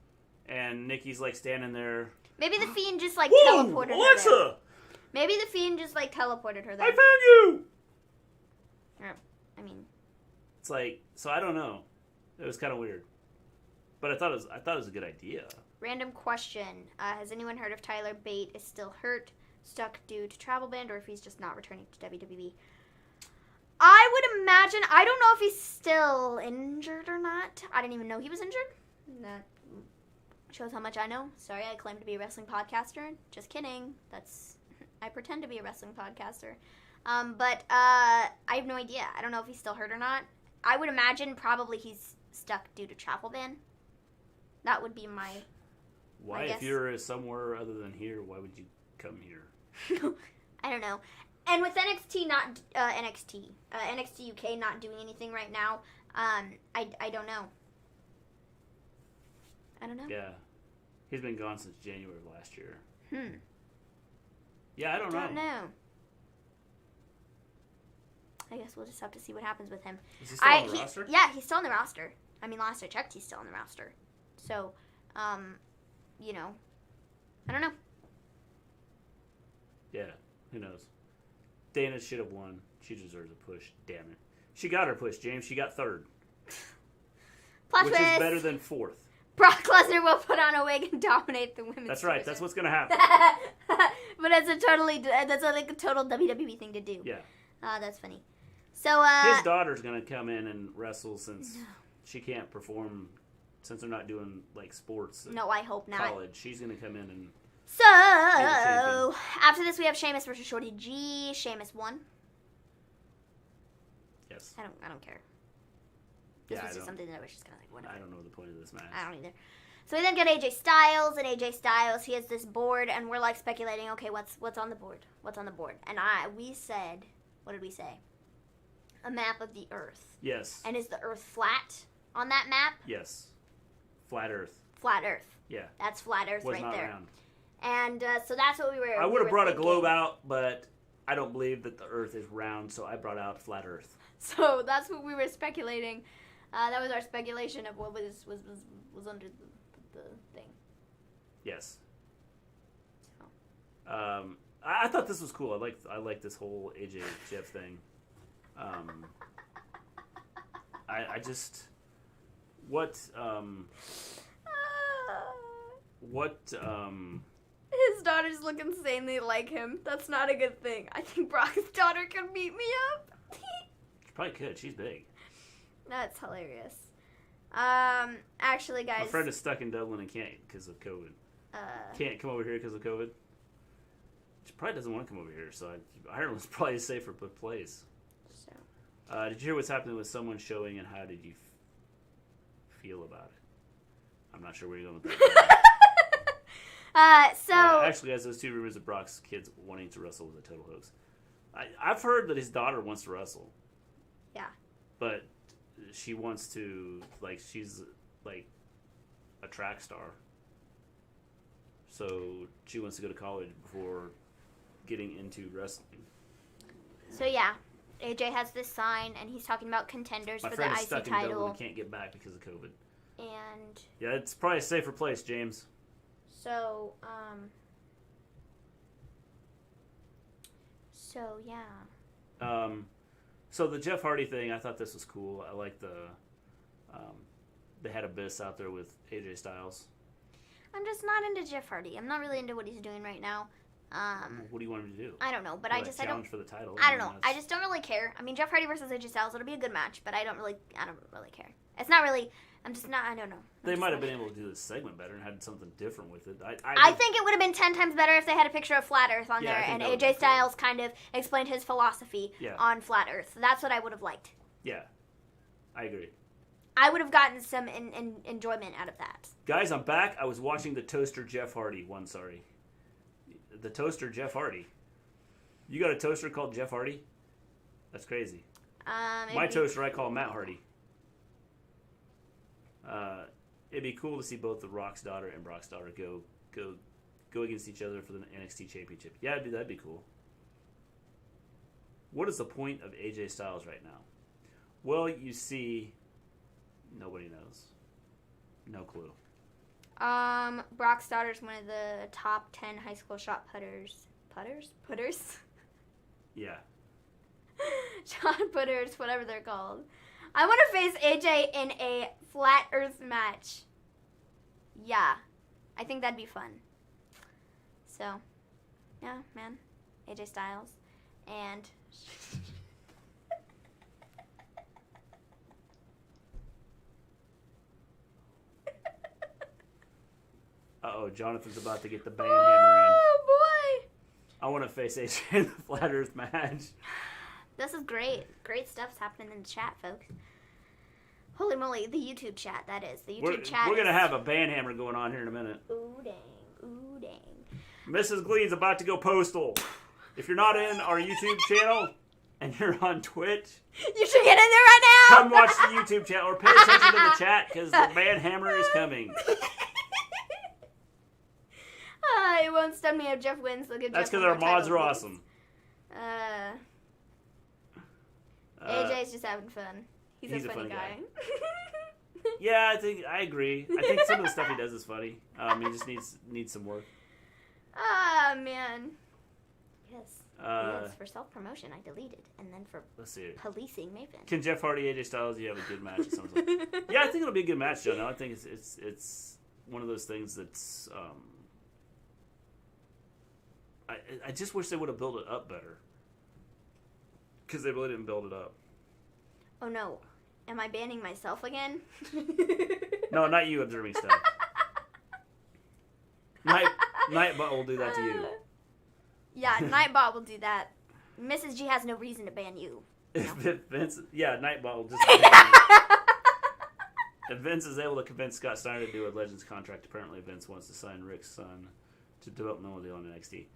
and Nikki's like standing there. Maybe the Fiend just like Whoa, teleported Alexa! her there. Maybe the Fiend just like teleported her there. I found you. I mean, it's like, so I don't know. It was kind of weird, but I thought it was a good idea. Random question: has anyone heard if Tyler Bate is still hurt, stuck due to travel ban, or if he's just not returning to WWE? I would imagine. I don't know if he's still injured or not. I didn't even know he was injured. That shows how much I know. Sorry, I claim to be a wrestling podcaster. Just kidding. I pretend to be a wrestling podcaster. But I have no idea. I don't know if he's still hurt or not. I would imagine probably he's stuck due to travel ban. That would be my. Why, if you're somewhere other than here, why would you come here? I don't know. And with NXT NXT UK not doing anything right now, I don't know. I don't know. Yeah. He's been gone since January of last year. Yeah, I don't know. I guess we'll just have to see what happens with him. Is he still on the roster? Yeah, he's still on the roster. I mean, last I checked, he's still on the roster. So, you know, I don't know. Yeah, who knows? Dana should have won. She deserves a push. Damn it. She got her push, James. She got 3rd. Plot which twist. is better than 4th. Brock Lesnar will put on a wig and dominate the women's That's right. division. That's what's going to happen. But that's like a total WWE thing to do. Yeah. That's funny. So, his daughter's going to come in and wrestle since she can't perform, since they're not doing, like, sports. No, I hope not. College. She's going to come in and... So, after this we have Sheamus versus Shorty G. Sheamus won. Yes. I don't care. This was just something that I was just kind of like, whatever. I don't know the point of this match. I don't either. So we then get AJ Styles, and AJ Styles, he has this board, and we're like speculating, okay, what's on the board? What's on the board? And we said, what did we say? A map of the Earth. Yes. And is the Earth flat on that map? Yes. Flat Earth. flat Earth. Yeah. That's flat Earth Was right not there. round. And so that's what we were. I would have brought thinking. a globe out, but I don't believe that the Earth is round, so I brought out flat Earth. So that's what we were speculating. That was our speculation of what was under the thing. Yes. So. I thought this was cool. I like this whole AJ Jeff thing. I just what his daughters look insanely like him. That's not a good thing. I think Brock's daughter can beat me up. She probably could. She's big. That's hilarious. Actually, guys. My friend is stuck in Dublin and can't because of COVID. Can't come over here because of COVID. She probably doesn't want to come over here, so Ireland's probably a safer place. So. Did you hear what's happening with someone showing, and how did you feel about it? I'm not sure where you're going with that. Actually, guys, those two rumors of Brock's kids wanting to wrestle was a total hoax. I've heard that his daughter wants to wrestle. Yeah. But she wants to, she's like a track star. So she wants to go to college before getting into wrestling. So yeah, AJ has this sign, and he's talking about contenders for the friend is IC stuck in title. Dublin and can't get back because of COVID. And yeah, it's probably a safer place, James. So yeah. So the Jeff Hardy thing, I thought this was cool. I like they had Abyss out there with AJ Styles. I'm just not into Jeff Hardy. I'm not really into what he's doing right now. What do you want him to do? I don't know, but I don't. Challenge for the title. I don't know. I just don't really care. I mean, Jeff Hardy versus AJ Styles, it'll be a good match, but I don't really care. It's not really. I'm just not. I don't know. They might have been able to do this segment better and had something different with it. I think it would have been 10 times better if they had a picture of Flat Earth on there, and AJ Styles kind of explained his philosophy on Flat Earth. That's what I would have liked. Yeah, I agree. I would have gotten some enjoyment out of that. Guys, I'm back. I was watching the Toaster Jeff Hardy one. Sorry, the Toaster Jeff Hardy. You got a toaster called Jeff Hardy? That's crazy. My toaster I call Matt Hardy. It'd be cool to see both the Rock's daughter and Brock's daughter go against each other for the NXT Championship. Yeah, dude, that'd be cool. What is the point of AJ Styles right now? Well, you see, nobody knows. No clue. Brock's daughter's one of the top 10 high school shot putters. Putters? Yeah. Shot putters, whatever they're called. I want to face AJ in a flat earth match. Yeah. I think that'd be fun. So, yeah, man. AJ Styles. And... Uh-oh, Jonathan's about to get the band hammer in. Oh, boy! I want to face AJ in the flat earth match. This is great. Great stuff's happening in the chat, folks. Holy moly, the YouTube chat, that is. The YouTube chat. We're going to have a band hammer going on here in a minute. Ooh, dang. Ooh, dang. Mrs. Glean's about to go postal. If you're not in our YouTube channel and you're on Twitch, you should get in there right now. Come watch the YouTube channel or pay attention to the chat because the band hammer is coming. It won't stun me if Jeff wins. Look at That's Jeff because our mods are awesome. AJ's just having fun. He's a funny guy. Yeah, I agree. I think some of the stuff he does is funny. He just needs some work. Ah, man. Yes. Yes, for self-promotion, I deleted. And then for policing Maven. Can Jeff Hardy, AJ Styles, you have a good match at SummerSlam? Yeah, I think it'll be a good match, Joe. No, I think it's one of those things that's... I just wish they would have built it up better. Because they really didn't build it up. Oh, no. Am I banning myself again? No, not you observing stuff. Nightbot will do that to you. Yeah, Nightbot will do that. Mrs. G has no reason to ban you. If Vince, Nightbot will just... If Vince is able to convince Scott Steiner to do a Legends contract, apparently Vince wants to sign Rick's son to developmental deal on NXT.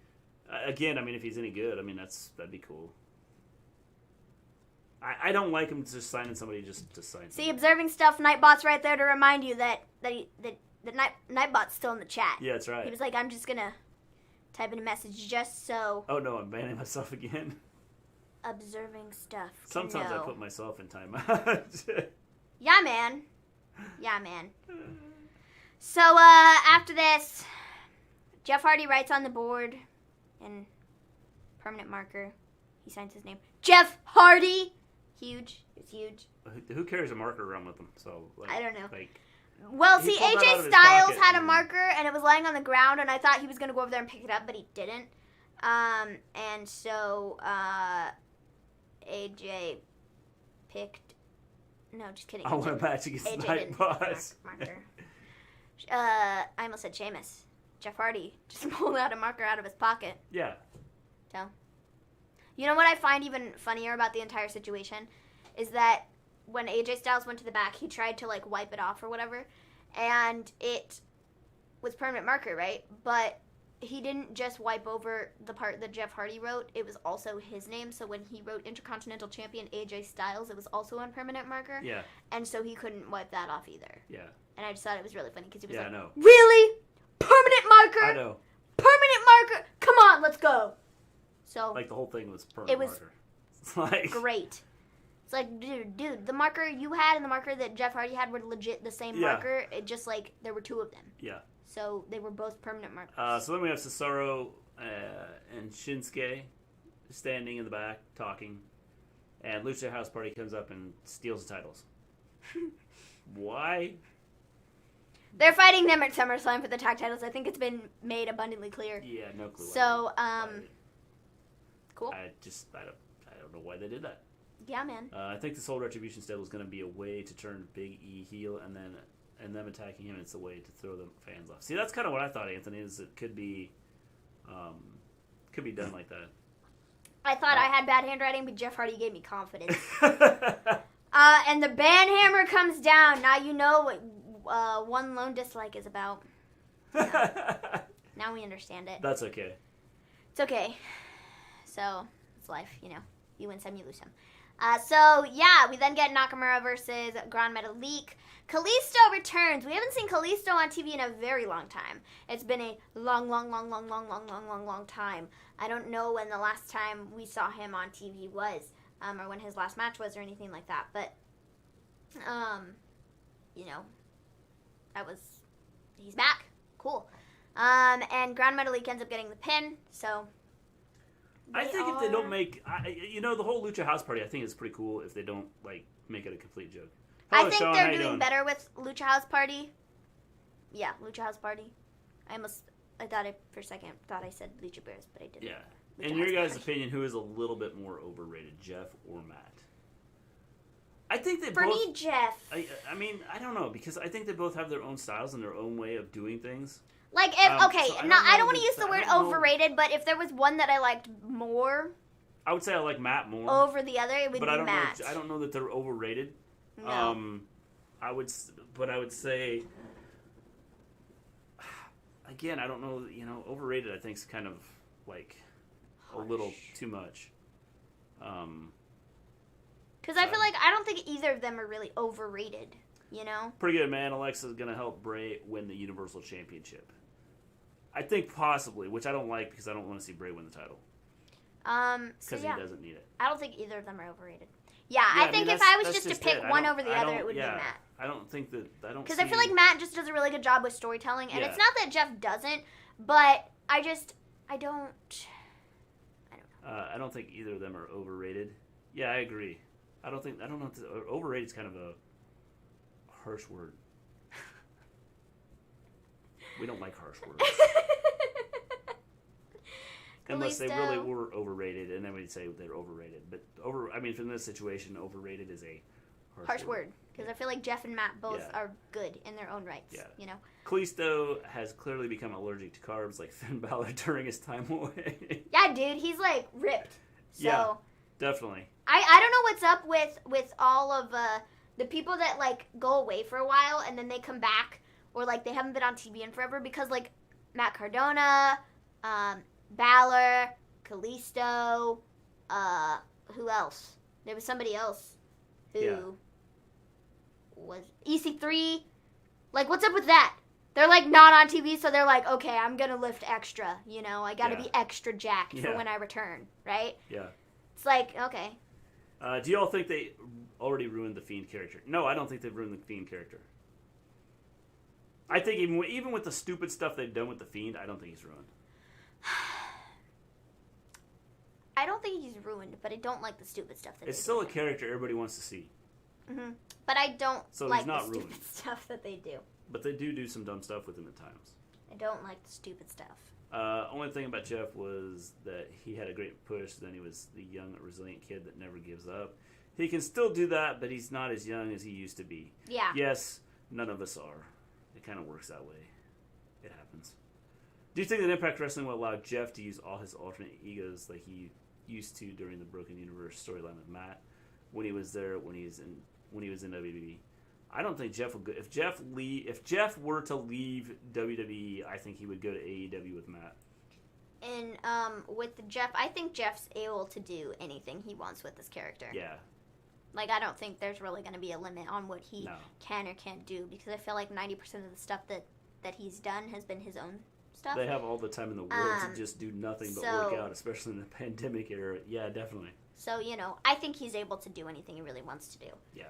Again, I mean, if he's any good, I mean, that'd be cool. I don't like him just signing somebody just to sign somebody. See, observing stuff, Nightbot's right there to remind you that the Nightbot's still in the chat. Yeah, that's right. He was like, I'm just gonna type in a message just so. Oh no, I'm banning myself again. Observing stuff. Sometimes I put myself in timeout. Yeah, man. Yeah, man. So, after this, Jeff Hardy writes on the board in permanent marker. He signs his name. Jeff Hardy! Huge. It's huge. Who carries a marker around with them? So I don't know. Like, well, see, AJ Styles had a marker, and it was laying on the ground, and I thought he was going to go over there and pick it up, but he didn't. And so, AJ picked... No, just kidding. I want a match against Nightbot. I almost said Sheamus. Jeff Hardy just pulled out a marker out of his pocket. Yeah. So, you know what I find even funnier about the entire situation is that when AJ Styles went to the back, he tried to like wipe it off or whatever, and it was permanent marker, right? But he didn't just wipe over the part that Jeff Hardy wrote. It was also his name. So when he wrote Intercontinental Champion AJ Styles, it was also on permanent marker. Yeah. And so he couldn't wipe that off either. Yeah. And I just thought it was really funny because he was like, I know. Really? Permanent marker? I know. Permanent marker? Come on, let's go. So like the whole thing was permanent marker. It's like great. It's like, dude, the marker you had and the marker that Jeff Hardy had were legit the same marker. It just like there were two of them. Yeah. So they were both permanent markers. So then we have Cesaro and Shinsuke standing in the back talking, and Lucha House Party comes up and steals the titles. Why? They're fighting them at SummerSlam for the tag titles. I think it's been made abundantly clear. Yeah, no clue. So, cool. I don't know why they did that. Yeah, man. I think this whole Retribution stable is going to be a way to turn Big E heel, and them attacking him. It's a way to throw the fans off. See, that's kind of what I thought, Anthony. Is it could be done like that. I thought I had bad handwriting, but Jeff Hardy gave me confidence. And the band hammer comes down. Now you know what one lone dislike is about. Now we understand it. That's okay. It's okay. So, it's life, you know. You win some, you lose some. So, yeah, we then get Nakamura versus Gran Metalik. Kalisto returns. We haven't seen Kalisto on TV in a very long time. It's been a long time. I don't know when the last time we saw him on TV was, or when his last match was or anything like that. But, you know, he's back. Cool. And Gran Metalik ends up getting the pin, so... I think if they don't make... the whole Lucha House Party, I think is pretty cool if they don't, like, make it a complete joke. Hello, I think Sean, they're doing better with Lucha House Party. Yeah, Lucha House Party. I thought for a second, I said Lucha Bears, but I didn't. Yeah. In your guys' opinion, who is a little bit more overrated, Jeff or Matt? I think they both... For me, Jeff. I mean, I don't know, because I think they both have their own styles and their own way of doing things. Like, if, I don't want to use the word overrated, but if there was one that I liked more... I would say I like Matt more. Over the other, it would be Matt. I don't know that they're overrated. No. I would say... Again, I don't know, overrated I think is kind of, like, a little too much. Because I feel like I don't think either of them are really overrated, you know? Pretty good, man. Alexa's going to help Bray win the Universal Championship. I think possibly, which I don't like because I don't want to see Bray win the title. Because he doesn't need it. I don't think either of them are overrated. Yeah, I think if I was just to pick one over the other, it would be Matt. I don't think that... Because I feel like Matt just does a really good job with storytelling. And it's not that Jeff doesn't, but I don't know. I don't think either of them are overrated. Yeah, I agree. I don't know if overrated is kind of a harsh word. We don't like harsh words. Unless they really were overrated, and then we'd say they're overrated. But in this situation, overrated is a harsh word. Because I feel like Jeff and Matt both are good in their own rights. Yeah. You know? Kalisto has clearly become allergic to carbs like Finn Balor during his time away. Yeah, dude, he's like ripped. So yeah, definitely. I don't know what's up with all of the people that like go away for a while and then they come back, or like they haven't been on TV in forever, because like Matt Cardona, Balor, Kalisto, who else? There was somebody else who was EC3. Like, what's up with that? They're, like, not on TV, so they're like, okay, I'm going to lift extra, you know? I got to be extra jacked for when I return, right? Yeah. It's like, okay. Do y'all think they already ruined the Fiend character? No, I don't think they've ruined the Fiend character. I think even with the stupid stuff they've done with the Fiend, I don't think he's ruined. I don't think he's ruined, but I don't like the stupid stuff that it's still a character everybody wants to see. Mm-hmm. But I don't like the stupid ruined. stuff that they do. But they do some dumb stuff with him at times. I don't like the stupid stuff. Only thing about Jeff was that he had a great push. Then he was the young, resilient kid that never gives up. He can still do that, but he's not as young as he used to be. Yeah. Yes, none of us are. It kind of works that way. It happens. Do you think that Impact Wrestling will allow Jeff to use all his alternate egos like he used to during the Broken Universe storyline with Matt when he was there when he was in WWE? I don't think Jeff will go. If Jeff were to leave WWE, I think he would go to AEW with Matt. And with Jeff, I think Jeff's able to do anything he wants with this character. Yeah. Like, I don't think there's really going to be a limit on what he can or can't do, because I feel like 90% of the stuff that he's done has been his own stuff. They have all the time in the world to just do nothing but work out, especially in the pandemic era. Yeah, definitely. So, I think he's able to do anything he really wants to do. Yeah.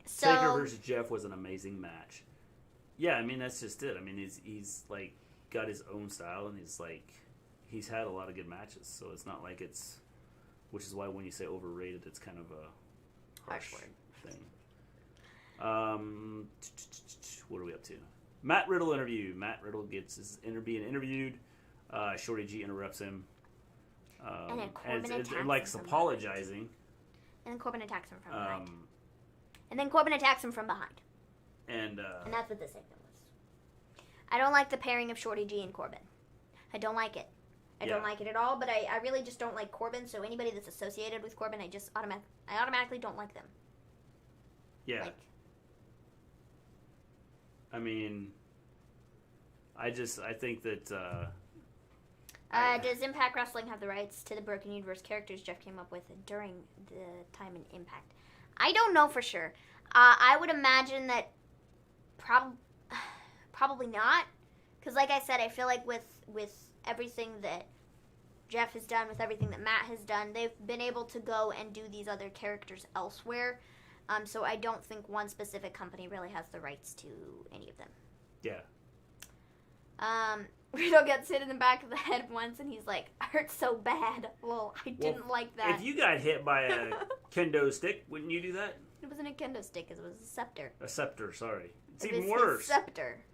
So Taker versus Jeff was an amazing match. Yeah, I mean, that's just it. I mean, he's like got his own style, and he's had a lot of good matches. So it's not like which is why when you say overrated, it's kind of a harsh word thing. What are we up to? Matt Riddle interview. Matt Riddle gets being interviewed. Shorty G interrupts him. And then Corbin attacks him. And apologizing. And then Corbin attacks him from behind. And then Corbin attacks him from behind. And that's what this segment was. I don't like the pairing of Shorty G and Corbin. I don't like it. I don't like it at all, but I really just don't like Corbin, so anybody that's associated with Corbin, I automatically don't like them. Yeah. I mean, I think that... does Impact Wrestling have the rights to the Broken Universe characters Jeff came up with during the time in Impact? I don't know for sure. I would imagine that probably not. Because like I said, I feel like with everything that Jeff has done, with everything that Matt has done, they've been able to go and do these other characters elsewhere. So I don't think one specific company really has the rights to any of them. Yeah. Riddle gets hit in the back of the head once, and he's like, hurt so bad. Well, I didn't like that. If you got hit by a kendo stick, wouldn't you do that? It wasn't a kendo stick, it was a scepter. A scepter, sorry. It's it even was worse. His scepter.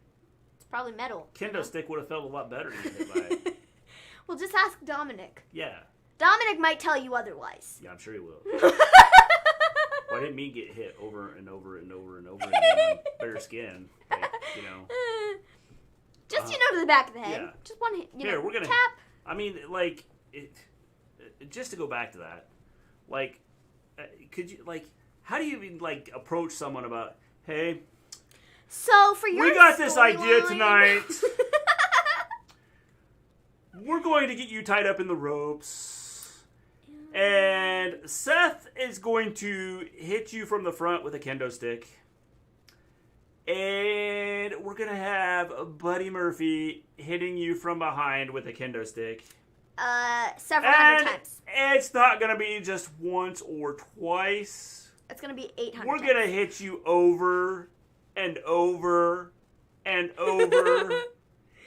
It's probably metal. Kendo stick would have felt a lot better than hit by it. Well, just ask Dominic. Yeah. Dominic might tell you otherwise. Yeah, I'm sure he will. Why didn't me get hit over and over and over and over again on bare skin? Like, Just, to the back of the head. Yeah. Just one hit, Here, we're gonna tap. I mean, just to go back to that, could you, how do you even, approach someone about, hey, so for your we got this idea line. tonight. We're going to get you tied up in the ropes. And Seth is going to hit you from the front with a kendo stick. And we're going to have Buddy Murphy hitting you from behind with a kendo stick. Several hundred times. It's not going to be just once or twice. It's going to be 800 We're going to hit you over and over and over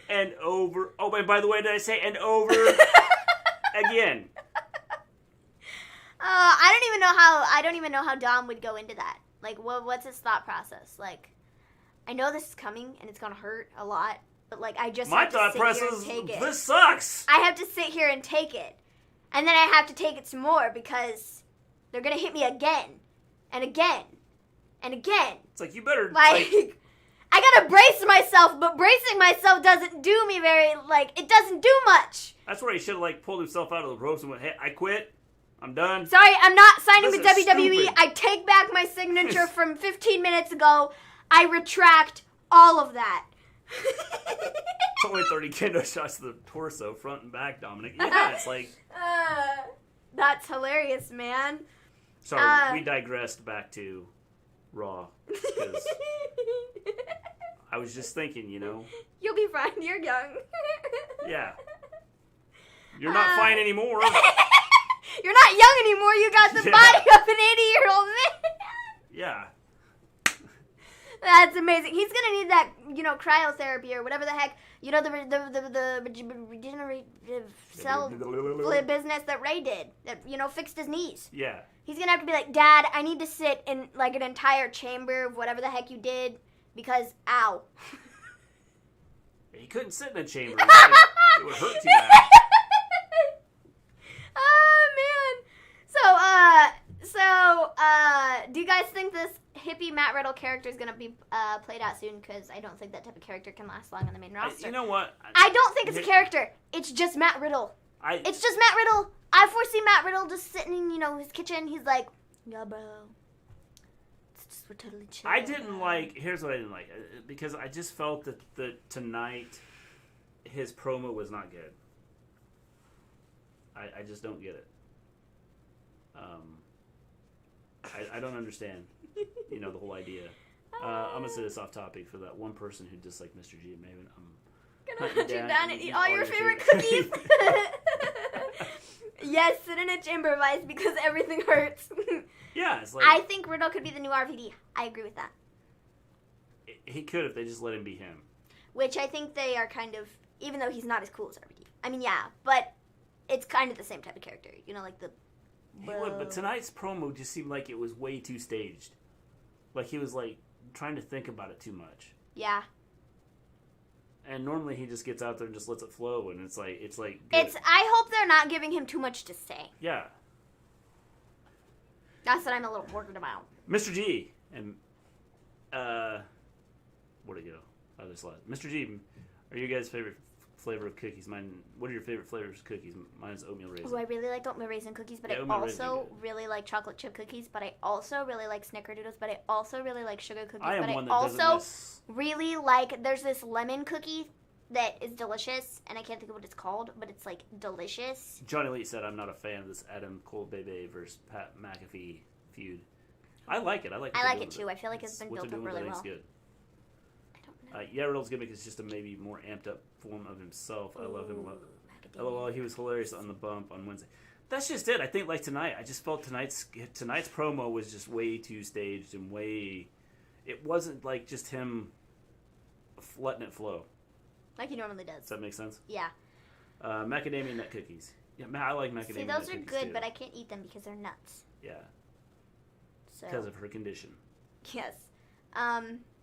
and over. Oh, and by the way, did I say and over again? I don't even know how Dom would go into that. What's his thought process? I know this is coming and it's gonna hurt a lot, but I just have to sit here and take it. This sucks. I have to sit here and take it, and then I have to take it some more because they're gonna hit me again and again and again. It's you better I gotta brace myself, but bracing myself doesn't do me very it doesn't do much. That's where he should have pulled himself out of the ropes and went, "Hey, I quit. I'm done. Sorry, I'm not signing with WWE. Stupid. I take back my signature from 15 minutes ago. I retract all of that." It's only 30 kendo shots to the torso, front and back, Dominic. Yeah, it's that's hilarious, man. Sorry, we digressed back to Raw. I was just thinking, you know. You'll be fine. You're young. Yeah. You're not fine anymore. You're not young anymore. You got the body of an 80-year-old man. Yeah. That's amazing. He's gonna need that, cryotherapy or whatever the heck. The regenerative cell business that Ray did. That fixed his knees. Yeah. He's gonna have to be like, Dad, I need to sit in like an entire chamber of whatever the heck you did because ow. He couldn't sit in a chamber. It would hurt too bad. Oh man. So do you guys think this hippie Matt Riddle character is going to be played out soon? Because I don't think that type of character can last long on the main roster. You know what? I don't think it's a character. It's just Matt Riddle. It's just Matt Riddle. I foresee Matt Riddle just sitting in, his kitchen. He's like, yeah, bro. It's just, we're totally chill. Here's what I didn't like. Because I just felt that tonight, his promo was not good. I just don't get it. I don't understand, the whole idea. I'm going to say this off topic for that one person who disliked Mr. G. Maybe I'm going to hunt you down and eat all your favorite cookies. Yes, sit in a chamber of ice because everything hurts. Yeah, it's like... I think Riddle could be the new RVD. I agree with that. He could if they just let him be him. Which I think they are kind of, even though he's not as cool as RVD. I mean, yeah, but it's kind of the same type of character. Like the... He would, but tonight's promo just seemed like it was way too staged. Like he was trying to think about it too much. Yeah. And normally he just gets out there and just lets it flow, and it's like. Good. I hope they're not giving him too much to say. Yeah. That's what I'm a little worried about. Mr. G and where'd it go? Oh, this slide. Mr. G, are you guys' favorite flavor of cookies? What are your favorite flavors of cookies? Mine is oatmeal raisin. Oh, I really like oatmeal raisin cookies, but I also really like chocolate chip cookies, but I also really like snickerdoodles, but I also really like sugar cookies, really like, there's this lemon cookie that is delicious, and I can't think of what it's called, but it's delicious. Johnny Lee said, I'm not a fan of this Adam Cole Bebe versus Pat McAfee feud. I like it. I like it too. I feel like it's been built up really well. Good. Yeah, Riddle's gimmick is just a maybe more amped up form of himself. I love him a lot. LOL, he was hilarious on the bump on Wednesday. That's just it. I think tonight, I just felt tonight's promo was just way too staged and it wasn't just him letting it flow. Like he normally does. Does that make sense? Yeah. Macadamia nut cookies. Yeah, I like macadamia nut cookies. See, those are good, but I can't eat them because they're nuts. Yeah. So. Because of her condition. Yes.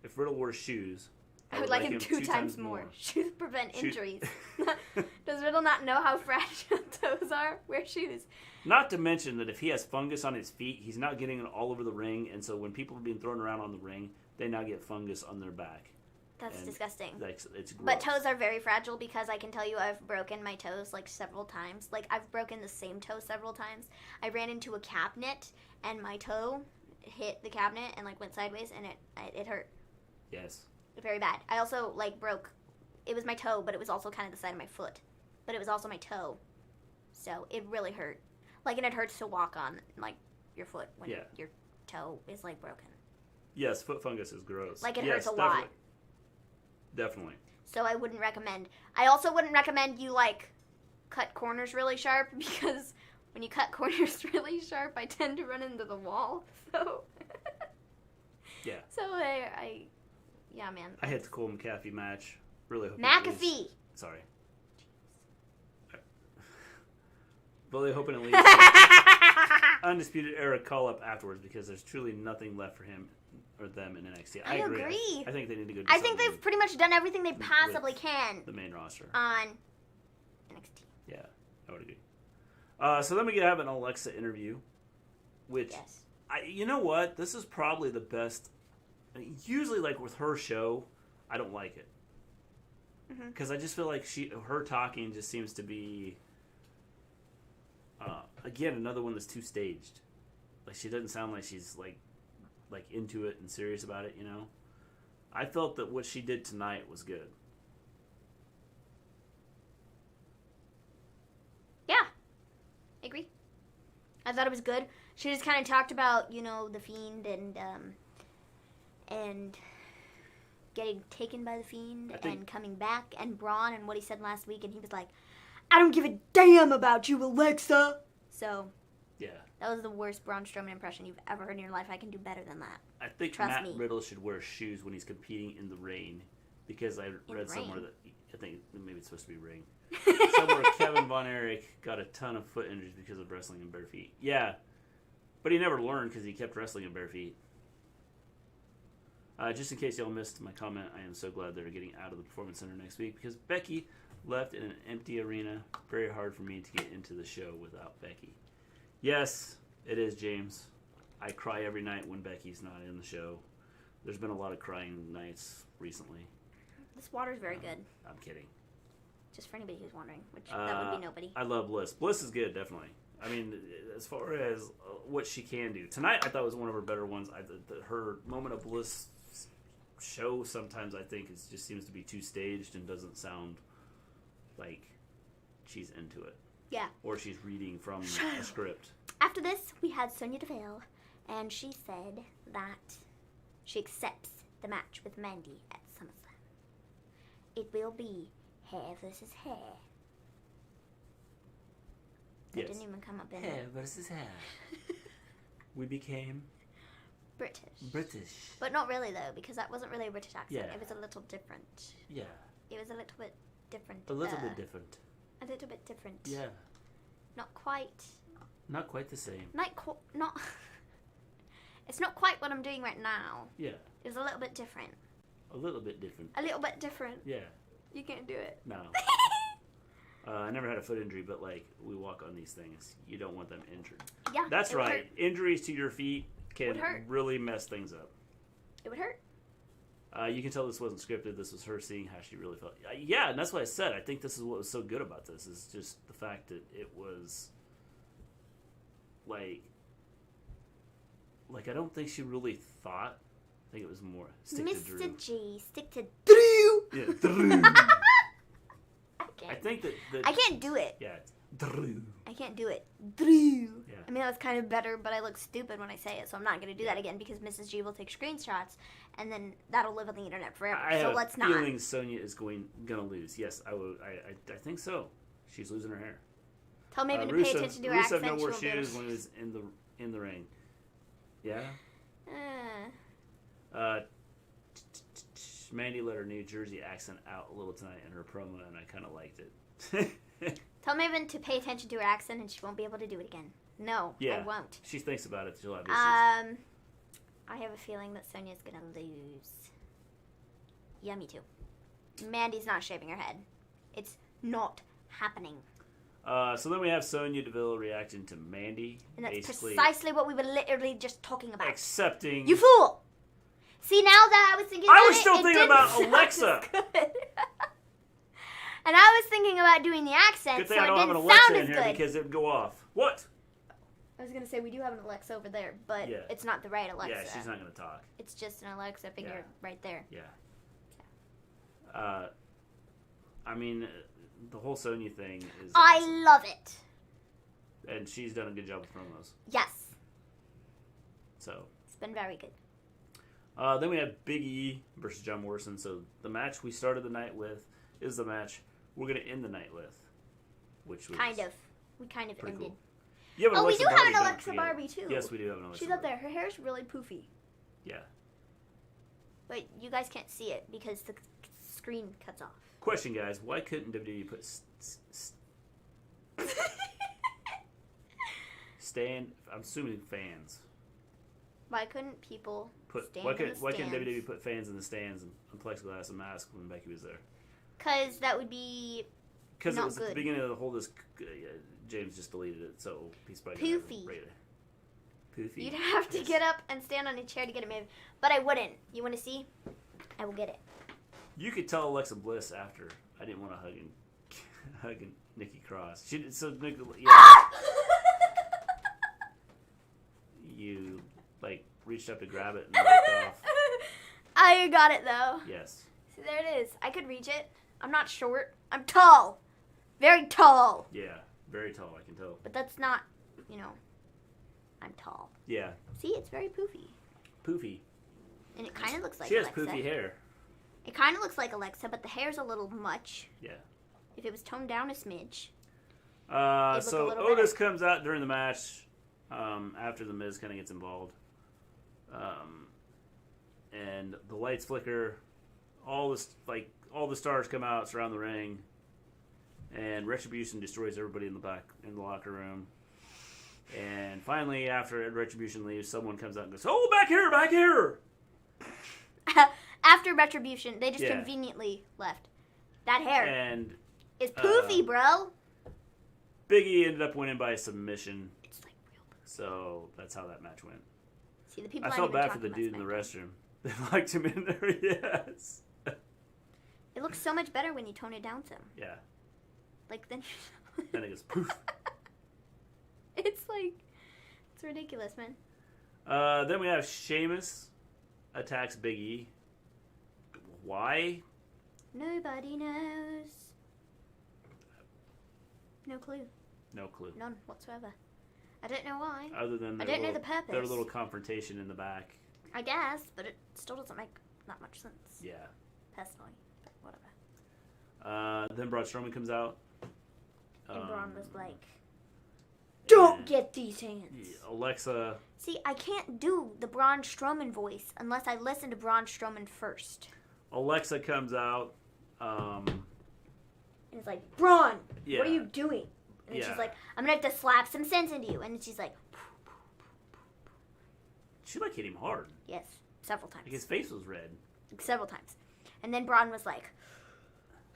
If Riddle wore shoes, I would like him two times more. Shoes prevent injuries. Does Riddle not know how fragile toes are? Wear shoes. Not to mention that if he has fungus on his feet, he's not getting it all over the ring, and so when people are being thrown around on the ring, they now get fungus on their back. That's disgusting. It's gross. But toes are very fragile because I can tell you I've broken my toes several times. I've broken the same toe several times. I ran into a cabinet and my toe hit the cabinet and went sideways and it hurt. Yes. Very bad. I also broke. It was my toe, but it was also kind of the side of my foot. But it was also my toe, so it really hurt. And it hurts to walk on your foot when your toe is broken. Yes, foot fungus is gross. It hurts a lot. Definitely. So I wouldn't recommend. I also wouldn't recommend you cut corners really sharp because when you cut corners really sharp, I tend to run into the wall. So. Yeah. So yeah, man. I hit the Cole McAfee match. Really hope McAfee. Sorry. Really hoping it leads Undisputed Era call up afterwards because there's truly nothing left for him or them in NXT. I agree. I think they need to go. I think they've pretty much done everything they possibly can. The main roster on NXT. Yeah, I would agree. So then we have an Alexa interview, which you know what? This is probably the best. Usually, with her show, I don't like it because I just feel like her talking just seems to be again another one that's too staged. She doesn't sound like she's into it and serious about it. I felt that what she did tonight was good. Yeah, I agree. I thought it was good. She just kind of talked about the Fiend and getting taken by the Fiend think... and coming back, and Braun and what he said last week, and he was like, I don't give a damn about you, Alexa. So, yeah, that was the worst Braun Strowman impression you've ever heard in your life. I can do better than that. I think Trust Matt me. Riddle should wear shoes when he's competing in the rain, because I read somewhere that I think maybe it's supposed to be rain. Somewhere Kevin Von Erich got a ton of foot injuries because of wrestling in bare feet. Yeah, but he never learned because he kept wrestling in bare feet. Just in case y'all missed my comment, I am so glad they're getting out of the Performance Center next week because Becky left in an empty arena. Very hard for me to get into the show without Becky. Yes, it is, James. I cry every night when Becky's not in the show. There's been a lot of crying nights recently. This water's very good. I'm kidding. Just for anybody who's wondering, which that would be nobody. I love Bliss. Bliss is good, definitely. I mean, as far as what she can do. Tonight, I thought was one of her better ones. Her moment of bliss show sometimes, I think, just seems to be too staged and doesn't sound like she's into it. Yeah. Or she's reading from a script. After this, we had Sonya Deville, and she said that she accepts the match with Mandy at SummerSlam. It will be hair versus hair. That didn't even come up in hair versus hair. We became British. But not really, though, because that wasn't really a British accent. Yeah. It was a little different. Yeah. It was a little bit different. A little bit different. A little bit different. Yeah. Not quite. Not quite the same. Not. It's not quite what I'm doing right now. Yeah. It was a little bit different. A little bit different. A little bit different. Yeah. You can't do it. No. I never had a foot injury, but like we walk on these things, you don't want them injured. Yeah. That's right. Injuries to your feet can really mess things up. It would hurt. You can tell this wasn't scripted. This was her seeing how she really felt. Yeah, and that's what I said. I think this is what was so good about this is just the fact that it was like I don't think she really thought. I think it was more stick to Drew. Mr. G, stick to Drew. Yeah, Drew. I think that I can't do it. Yeah, Drew. I can't do it. Drew. Yeah. I mean, that was kind of better, but I look stupid when I say it, so I'm not going to do that again because Mrs. G will take screenshots, and then that'll live on the internet forever. Let's not. I have a feeling Sonya is gonna lose. Yes, I will. I think so. She's losing her hair. Tell Maven to pay attention to her accent. Rusev know where she is when he was in the ring. Yeah. Mandy let her New Jersey accent out a little tonight in her promo, and I kind of liked it. Tell Maven to pay attention to her accent, and she won't be able to do it again. No, I won't. She thinks about it. She'll have issues. I have a feeling that Sonya's gonna lose. Yeah, me too. Mandy's not shaving her head. It's not happening. So then we have Sonya Deville reacting to Mandy. And that's precisely what we were literally just talking about. Accepting. You fool! See, now that I was thinking about it, I was still thinking about Alexa. And I was thinking about doing the accent, good thing so I don't it have an didn't Alexa sound in as here good. because it would go off. What? I was going to say, we do have an Alexa over there, but it's not the right Alexa. Yeah, she's not going to talk. It's just an Alexa figure right there. Yeah. I mean, the whole Sonya thing is I love it. And she's done a good job with promos. Yes. So. It's been very good. Then we have Big E versus John Morrison. So the match we started the night with is the match we're going to end the night with. Which was We kind of ended. Cool. Yeah, but we do have an Alexa Barbie, too. Yes, we do have an Alexa She's up there. Her hair's really poofy. Yeah. But you guys can't see it because the screen cuts off. Question, guys. Why couldn't WWE put stand... I'm assuming fans. Why couldn't people stand why in the stands? Why couldn't WWE put fans in the stands and plexiglass and mask when Becky was there? Because that would be Because it was good. At the beginning of the whole James just deleted it, so he's probably poofy. Poofy. You'd have to get up and stand on a chair to get it made. But I wouldn't. You want to see? I will get it. You could tell Alexa Bliss after I didn't want to hug Nikki Cross. You reached up to grab it and knocked off. I got it though. Yes. See, there it is. I could reach it. I'm not short. I'm tall. Very tall. Yeah, very tall, I can tell. But that's not, I'm tall. Yeah. See, it's very poofy. Poofy. And it kind of looks like She has Alexa. poofy hair. It kind of looks like Alexa, but the hair's a little much. Yeah. If it was toned down a smidge. So Otis comes out during the match after the Miz kind of gets involved. And the lights flicker. All the stars come out, surround the ring. And Retribution destroys everybody in the locker room. And finally, after Retribution leaves, someone comes out and goes, "Oh, back here, back here!" After Retribution, they just conveniently left. That hair is poofy, bro. Big E ended up winning by submission. It's like real poofy. So that's how that match went. See, the people I felt bad for the dude in the restroom. They liked him in there, yes. It looks so much better when you tone it down some. Yeah. Like then. Then it goes poof. It's ridiculous, man. Then we have Sheamus attacks Big E. Why? Nobody knows. No clue. No clue. None whatsoever. I don't know why. Other than I don't know the purpose. Their little confrontation in the back. I guess, but it still doesn't make that much sense. Yeah. Personally, but whatever. Then Braun Strowman comes out. And Braun was like, "Don't get these hands." Alexa. See, I can't do the Braun Strowman voice unless I listen to Braun Strowman first. Alexa comes out. And it's like, "Braun, yeah. what are you doing?" And she's like, "I'm going to have to slap some sense into you." And she's like, she hit him hard. Yes, several times. Like his face was red. Several times. And then Braun was like,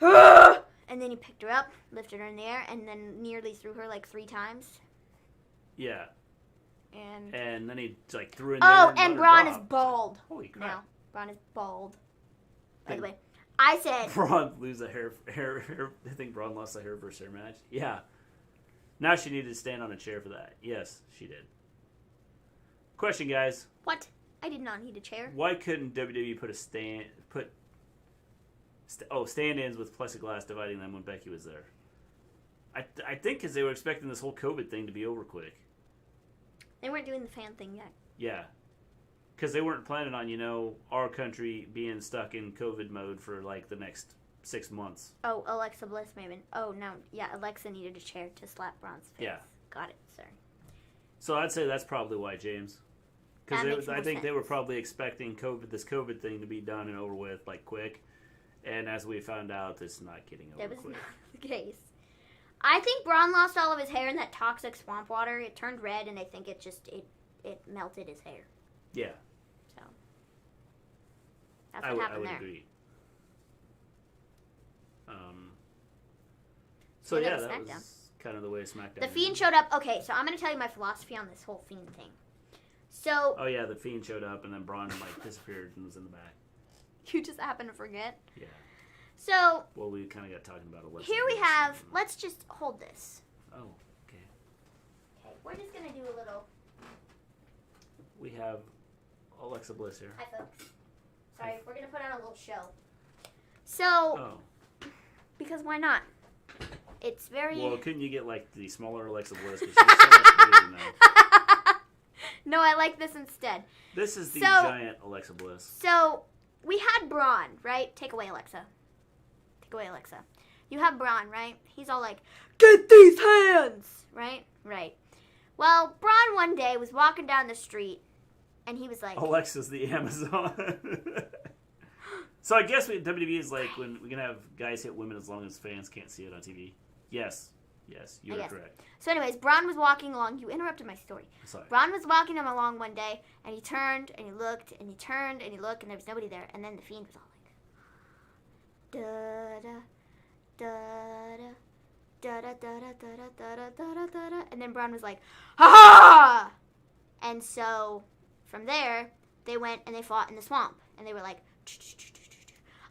"Ah!" And then he picked her up, lifted her in the air, and then nearly threw her 3 times. Yeah. And then he threw in there. Oh, and Braun is bald. Holy crap. Now, Braun is bald. By the way, I said Braun lose a hair. I think Braun lost a hair versus hair match. Yeah. Now she needed to stand on a chair for that. Yes, she did. Question, guys. What? I did not need a chair. Why couldn't WWE put stand-ins with plexiglass dividing them when Becky was there? I think because they were expecting this whole COVID thing to be over quick. They weren't doing the fan thing yet. Yeah. Because they weren't planning on, our country being stuck in COVID mode for, the next 6 months. Oh, Alexa Bliss, maybe. Oh, no. Yeah, Alexa needed a chair to slap Braun's face. Yeah. Got it, sir. So I'd say that's probably why, James. Because I think sense. they were probably expecting this COVID thing to be done and over with, quick. And as we found out, it's not getting over quick. That was not the case. I think Braun lost all of his hair in that toxic swamp water. It turned red, and I think it melted his hair. Yeah. So that's what happened there. I would agree. So yeah, that was kind of the way SmackDown. The Fiend showed up. Okay, so I'm going to tell you my philosophy on this whole Fiend thing. So. Oh yeah, the Fiend showed up, and then Braun disappeared and was in the back. You just happened to forget. Yeah. So. Well, we kind of got talking about it. Here we have. Let's just hold this. Oh, okay. Okay, we're just gonna do a little. We have Alexa Bliss here. Hi, folks. Sorry, we're gonna put on a little show. So. Oh. Because why not? It's very. Well, couldn't you get the smaller Alexa Bliss? Because she's so much bigger than that. No, I like this instead. This is the giant Alexa Bliss. So we had Braun, right? Take away Alexa. Take away Alexa. You have Braun, right? He's all like, "Get these hands!" Right? Right. Well, Braun one day was walking down the street, and he was like, Alexa's the Amazon. So I guess WWE is when we can have guys hit women as long as fans can't see it on TV. Yes, you are correct. So anyways, Braun was walking along. You interrupted my story. Sorry. Braun was walking him along one day, and he turned, and he looked, and he turned, and he looked, and there was nobody there. And then the Fiend was all like, da-da, da-da, da-da, da-da, da-da, da-da, da-da, da-da. And then Braun was like, ha! And so from there, they went and they fought in the swamp. And they were like,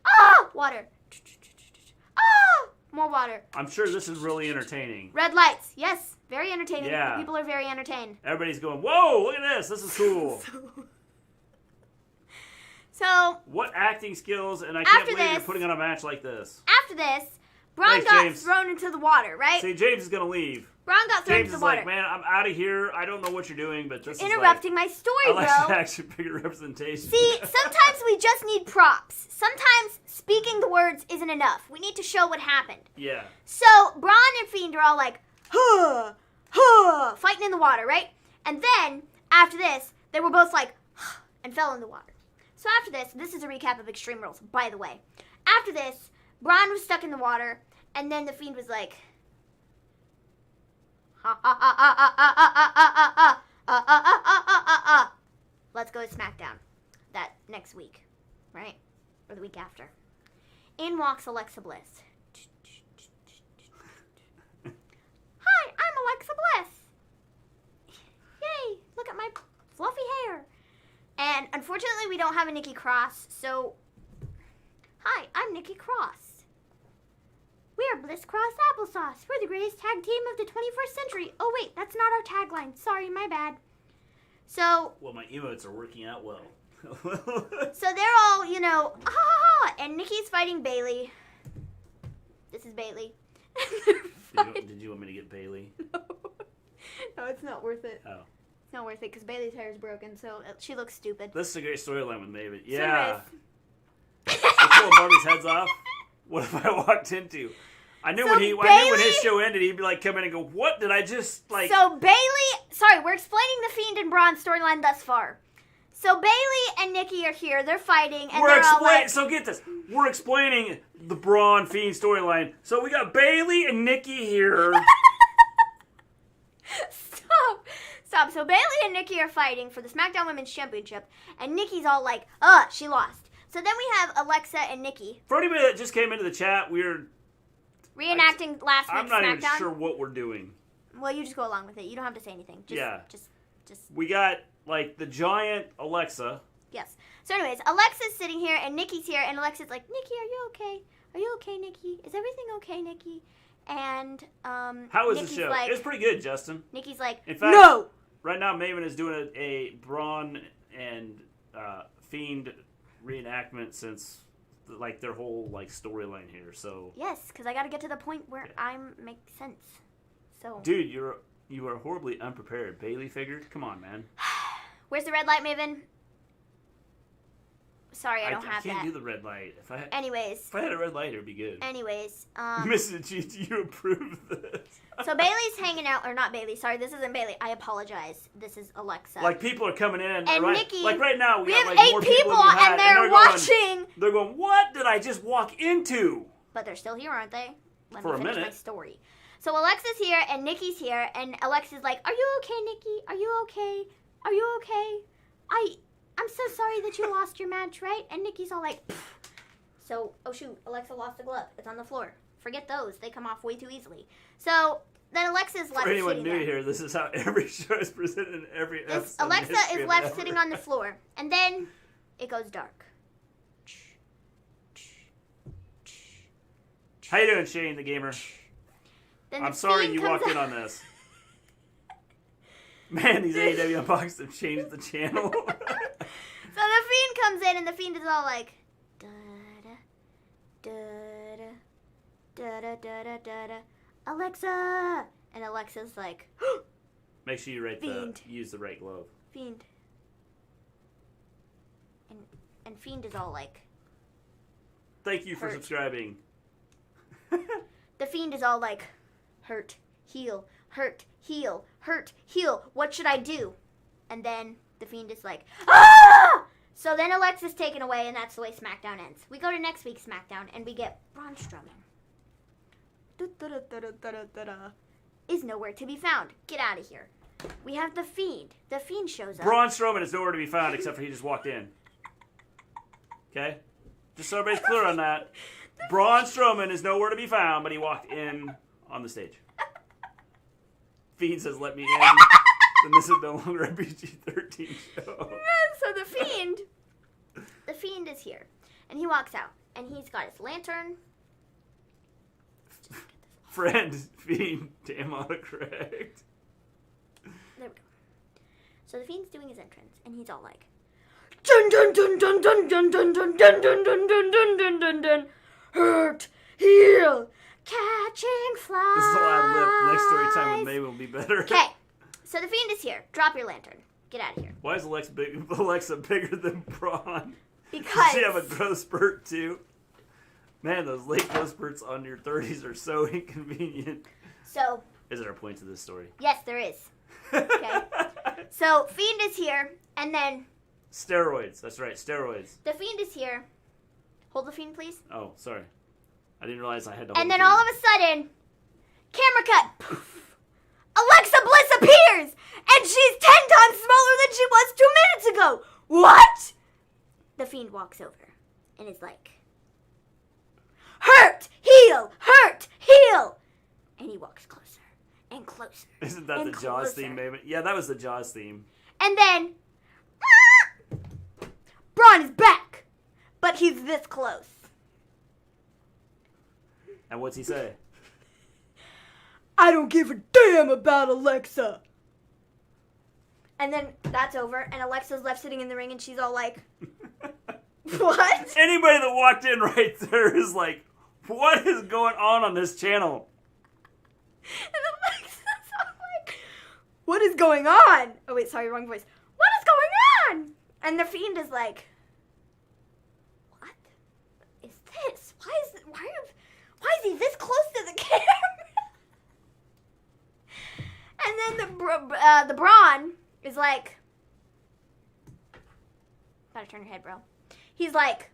ah! Water. Ah! More water. I'm sure this is really entertaining. Red lights. Yes. Very entertaining. Yeah. The people are very entertained. Everybody's going, whoa, look at this. This is cool. So. What acting skills, and I can't believe you're putting on a match like this. After this, Braun got thrown into the water, right? See, James is going to leave. Braun got thrown into the water. James is like, man, I'm out of here. I don't know what you're doing, but this is interrupting my story, I like bro. action figure representation. See, sometimes we just need props. Sometimes speaking the words isn't enough. We need to show what happened. Yeah. So, Braun and Fiend are all like, huh, huh, fighting in the water, right? And then, after this, they were both like, and fell in the water. So after this is a recap of Extreme Rules, by the way. After this, Braun was stuck in the water, and then the Fiend was like, let's go to SmackDown that next week, right? Or the week after. In walks Alexa Bliss. Hi, I'm Alexa Bliss. Yay, look at my fluffy hair. And unfortunately, we don't have a Nikki Cross, so hi, I'm Nikki Cross. We are Bliss Cross Applesauce. We're the greatest tag team of the 21st century. Oh, wait, that's not our tagline. Sorry, my bad. So... Well, my emotes are working out well. So they're all, you know, and Nikki's fighting Bayley. This is Bayley. Did you want me to get Bayley? No, it's not worth it. Oh. It's not worth it because Bayley's hair is broken, so she looks stupid. This is a great storyline with Maven. Yeah. So I pull Marty's heads off. What if I walked into? I knew when his show ended, he'd be like, come in and go, what did I just, like... So Bayley... Sorry, we're explaining the Fiend and Braun storyline thus far. So Bayley and Nikki are here. They're fighting, and they're all like... So get this. We're explaining the Braun Fiend storyline. So we got Bayley and Nikki here. Stop. So Bayley and Nikki are fighting for the SmackDown Women's Championship, and Nikki's all like, she lost. So then we have Alexa and Nikki. For anybody that just came into the chat, we're... reenacting last week's SmackDown. I'm not even sure what we're doing. Well, you just go along with it. You don't have to say anything. Just. We got, like, the giant Alexa. Yes. So anyways, Alexa's sitting here, and Nikki's here, and Alexa's like, Nikki, are you okay? Are you okay, Nikki? Is everything okay, Nikki? And, How was the show? It was pretty good, Justin. Nikki's like, in fact, no! Right now, Maven is doing a Braun and Fiend reenactment since, like, their whole, like, storyline here, so... Yes, because I got to get to the point where I make sense. So... Dude, you are horribly unprepared. Bayley figure? Come on, man. Where's the red light, Maven? Sorry, I don't have that. I can't do the red light. If I had a red light, it would be good. Anyways, Mrs. G, do you approve of this? So Bayley's hanging out, or not Bayley, sorry, this isn't Bayley. I apologize. This is Alexa. Like, people are coming in, and right? Nikki, like, right now, we have have like 8 more people, and they're watching. They're going, what did I just walk into? But they're still here, aren't they? Let For me finish a minute. my story. So Alexa's here, and Nikki's here, and Alexa's like, are you okay, Nikki? Are you okay? Are you okay? I'm so sorry that you lost your match, right? And Nikki's all like, pfft. So, oh shoot, Alexa lost a glove. It's on the floor. Forget those. They come off way too easily. So, then Alexa's left For anyone sitting new there. here, this is how every show is presented in every episode. Alexa is left sitting on the floor. And then, it goes dark. How you doing, Shane, the gamer? I'm sorry you walked in on this. Man, these AEW unboxings have changed the channel. So the Fiend comes in, and the Fiend is all like, da-da-da-da-da-da-da-da-da-da, Alexa! And Alexa's like, Make sure you use the right glove. Fiend. And Fiend is all like, thank you for subscribing. The Fiend is all like, hurt, heal, hurt, heal, hurt, heal. What should I do? And then the Fiend is like, ah! So then Alexa's taken away, and that's the way SmackDown ends. We go to next week's SmackDown, and we get Braun Strowman. Is nowhere to be found. Get out of here. We have the Fiend. The Fiend shows up. Braun Strowman is nowhere to be found except for he just walked in. Okay? Just so everybody's clear on that. Braun Strowman is nowhere to be found, but he walked in on the stage. Fiend says, let me in. Then this is no longer a PG-13 show. So the Fiend is here. And he walks out. And he's got his lantern. Friend, Fiend, damn autocorrect. There we go. So the Fiend's doing his entrance. And he's all like, dun dun dun dun dun dun dun dun dun dun dun dun dun dun dun dun. Hurt, heal, catching flies. This is all I lip. Next story time with May will be better. Okay, so the Fiend is here. Drop your lantern. Get out of here. Why is Alexa bigger than Braun? Because... Does she have a growth spurt too? Man, those late growth spurts on your 30s are so inconvenient. So... Is there a point to this story? Yes, there is. Okay. So, Fiend is here, and then... Steroids. That's right, steroids. The Fiend is here. Hold the Fiend, please. Oh, sorry. I didn't realize I had to hold And the then Fiend. all of a sudden, camera cut. Poof. Alexa Bliss appears, and she's 10 times smaller than she was 2 minutes ago. What? The Fiend walks over and is like, hurt, heal, and he walks closer and closer. Isn't that and the Jaws closer. theme, maybe? Yeah, that was the Jaws theme. And then, Braun is back, but he's this close. And what's he say? I don't give a damn about Alexa. And then that's over, and Alexa's left sitting in the ring, and she's all like, what? Anybody that walked in right there is like, what is going on this channel? And Alexa's all like, what is going on? Oh, wait, sorry, wrong voice. What is going on? And the Fiend is like, what is this? Why is he this close to the camera? And then the Braun is like, gotta turn your head, bro. He's like,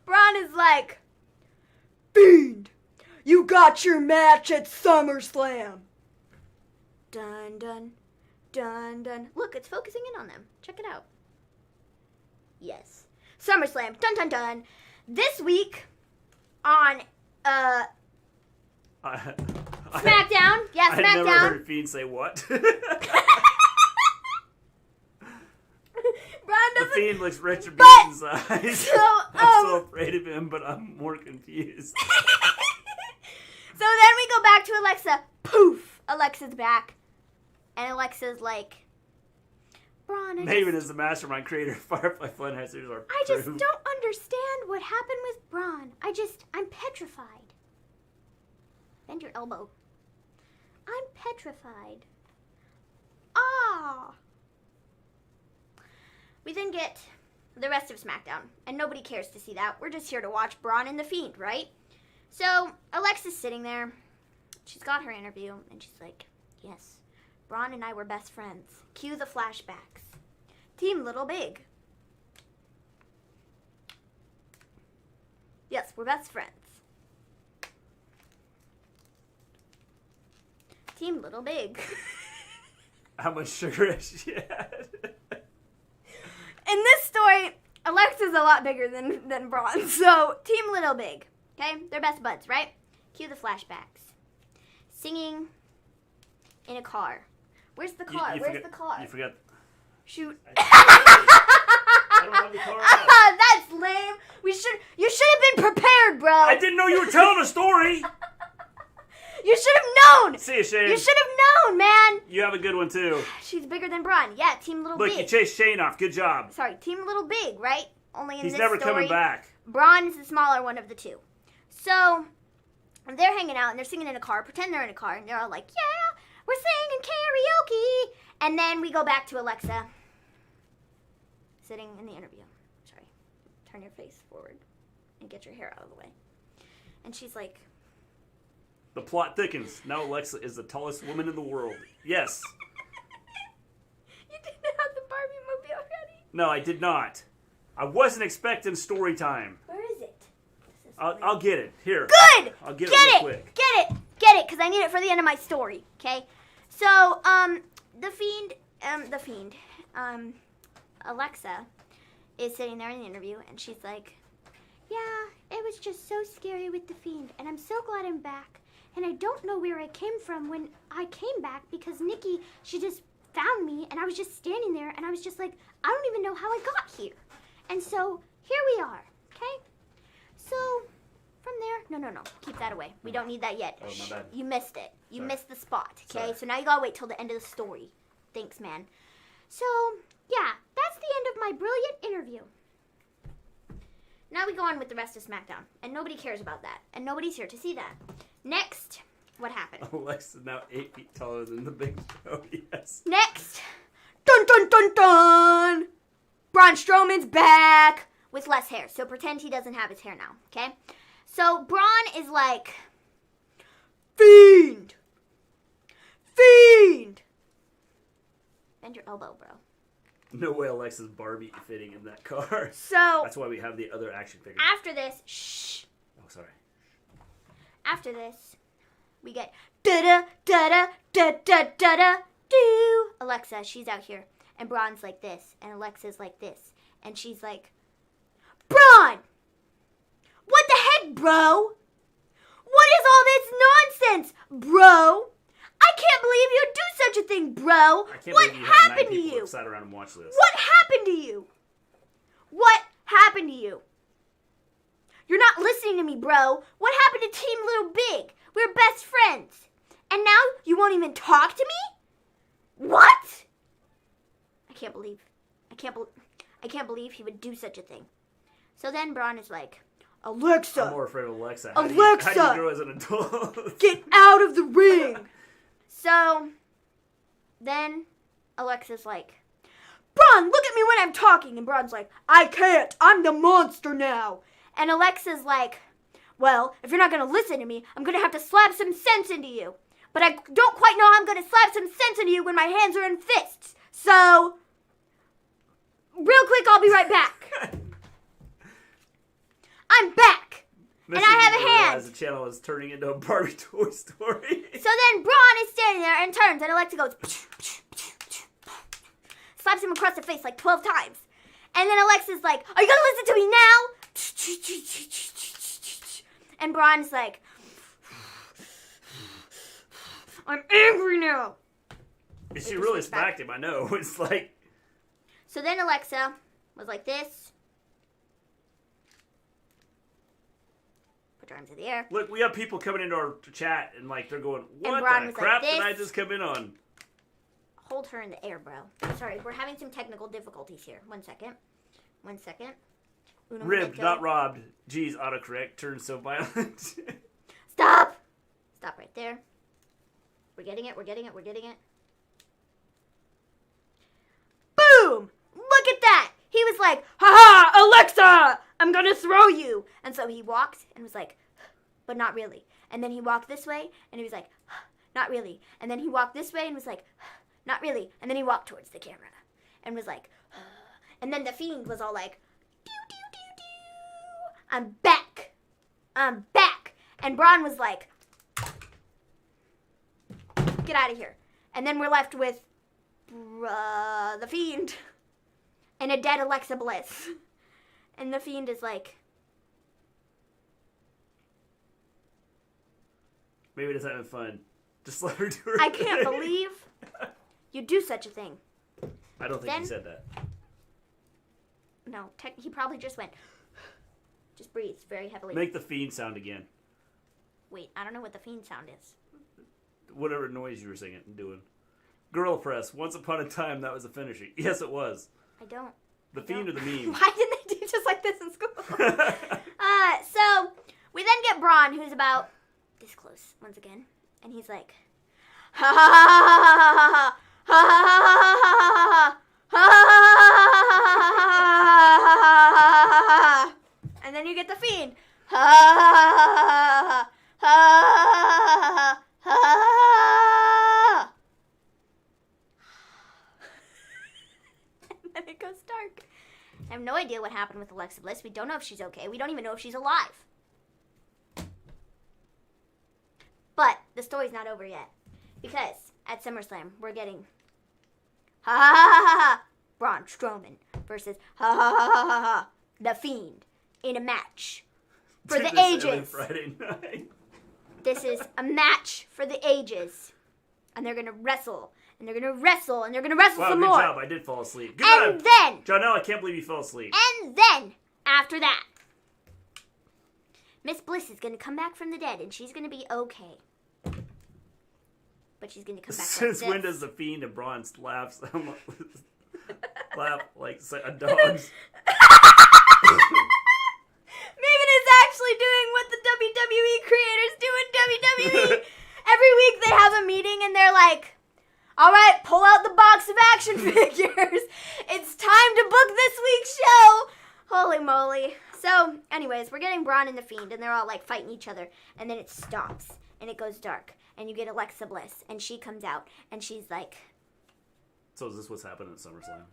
Braun is like, Fiend, you got your match at SummerSlam. Dun, dun, dun, dun. Look, it's focusing in on them. Check it out. Yes. SummerSlam. Dun, dun, dun. This week on SmackDown. Yeah, SmackDown. I've never heard Fiend say what. The Fiend looks Retribution's eyes. So, I'm so afraid of him, but I'm more confused. So then we go back to Alexa. Poof! Alexa's back. And Alexa's like, Braun, Maven is the mastermind creator of Firefly Funhousers. I just don't understand what happened with Braun. I'm petrified. Bend your elbow. I'm petrified. Ah. We then get the rest of SmackDown, and nobody cares to see that. We're just here to watch Braun and the Fiend, right? So Alexa's sitting there. She's got her interview, and she's like, yes, Braun and I were best friends. Cue the flashbacks. Team Little Big. Yes, we're best friends. Team Little Big. How much sugar has she had? In this story, Alexa's a lot bigger than Braun. So, Team Little Big. Okay? They're best buds, right? Cue the flashbacks. Singing in a car. Where's the car? Where's the car? You forgot. Shoot. I don't have the car out. That's lame. You should have been prepared, bro. I didn't know you were telling a story. You should have known. See you, Shane. You should have known, man. You have a good one, too. She's bigger than Braun. Yeah, Team Little Big. Look, you chased Shane off. Good job. Sorry, Team Little Big, right? Only in He's this never story, coming back. Braun is the smaller one of the two. So, they're hanging out, and they're singing in a car. Pretend they're in a car, and they're all like, yeah, we're singing karaoke. And then we go back to Alexa sitting in the interview. Sorry. Turn your face forward and get your hair out of the way. And she's like, The plot thickens. Now Alexa is the tallest woman in the world. Yes. you didn't have the Barbie mobile ready? No, I did not. I wasn't expecting story time. Where is it? I'll get it. Here. Good! I'll get it real quick. Get it, because I need it for the end of my story, okay? So, Alexa is sitting there in the interview, and she's like, yeah, it was just so scary with the Fiend, and I'm so glad I'm back. And I don't know where I came from when I came back, because Nikki, she just found me, and I was just standing there, and I was just like, I don't even know how I got here. And so, here we are, okay? So, from there, no, keep that away. We don't need that yet. Oh, my bad. You missed it. You missed the spot, okay? Sorry. So now you gotta wait till the end of the story. Thanks, man. So, yeah, that's the end of my brilliant interview. Now we go on with the rest of SmackDown. And nobody cares about that. And nobody's here to see that. Next, what happened? Alexa now 8 feet taller than the Big Show, yes. Next, dun dun dun dun! Braun Strowman's back with less hair. So pretend he doesn't have his hair now, okay? So Braun is like, Fiend! Fiend! Bend your elbow, bro. No way Alexa's Barbie fitting in that car. So that's why we have the other action figure. After this, shh. Oh, sorry. After this, we get da da da da da da da do. Alexa, she's out here, and Braun's like this, and Alexa's like this, and she's like, Braun! What the heck, bro? What is all this nonsense, bro? I can't believe you'd do such a thing, bro. What happened to you? Sat around and watched this. What happened to you? What happened to you? You're not listening to me, bro. What happened to Team Little Big? We're best friends. And now you won't even talk to me? What? I can't believe he would do such a thing. So then Braun is like, Alexa. I'm more afraid of Alexa. Alexa. How do you grow as an adult? Get out of the ring. So then Alexa's like, Braun, look at me when I'm talking. And Braun's like, I can't. I'm the monster now. And Alexa's like, well, if you're not going to listen to me, I'm going to have to slap some sense into you. But I don't quite know how I'm going to slap some sense into you when my hands are in fists. So, real quick, I'll be right back. I'm back. And I have a hand. As the channel is turning into a Barbie Toy Story. So then Braun is standing there and turns, and Alexa goes, slaps him across the face like 12 times. And then Alexa's like, are you going to listen to me now? And Braun's like, I'm angry now. She really smacked him, I know. It's like. So then Alexa was like this. Put her arms in the air. Look, we have people coming into our chat and like they're going, what the crap did I just come in on? Hold her in the air, bro. Sorry, we're having some technical difficulties here. 1 second. 1 second. Ribbed, not robbed. Geez, autocorrect turns so violent. Stop! Stop right there. We're getting it. Boom! Look at that! He was like, ha-ha, Alexa! I'm gonna throw you! And so he walked and was like, but not really. And then he walked this way and he was like, not really. And then he walked this way and was like, not really. And then he walked towards the camera and was like, and then the Fiend was all like, I'm back. I'm back. And Braun was like, get out of here. And then we're left with the Fiend and a dead Alexa Bliss. And the Fiend is like, maybe it's having fun. Just let her do her I thing. can't believe you do such a thing. I don't think he said that. No, he probably just went, just breathes very heavily. Make the Fiend sound again. Wait, I don't know what the Fiend sound is. Whatever noise you were singing and doing. Girl press. Once upon a time, that was a finisher. Yes, it was. I don't. The Fiend or the meme? Why didn't they teach us like this in school? So we then get Braun, who's about this close once again, and he's like, ha ha ha ha ha ha ha ha, and then you get the Fiend, ha ha ha ha ha, and then it goes dark. I have no idea what happened with Alexa Bliss. We don't know if she's okay. We don't even know if she's alive. But the story's not over yet. Because at SummerSlam, we're getting ha ha ha ha ha Braun Strowman versus ha ha ha ha ha ha The Fiend in a match for the ages. Friday night. This is a match for the ages. And they're going to wrestle. And they're going to wrestle. And they're going to wrestle some more. Wow, good job. I did fall asleep. Good and job. Then. Jonelle, I can't believe you fell asleep. And then, after that, Miss Bliss is going to come back from the dead. And she's going to be okay. But she's going to come back Since like when this. does the Fiend and Braun laugh like a dog's? actually doing what the WWE creators do in WWE. Every week they have a meeting and they're like, all right, pull out the box of action figures. It's time to book this week's show. Holy moly. So, anyways, we're getting Braun and The Fiend, and they're all, like, fighting each other. And then it stops, and it goes dark. And you get Alexa Bliss, and she comes out, and she's like... So is this what's happening at SummerSlam?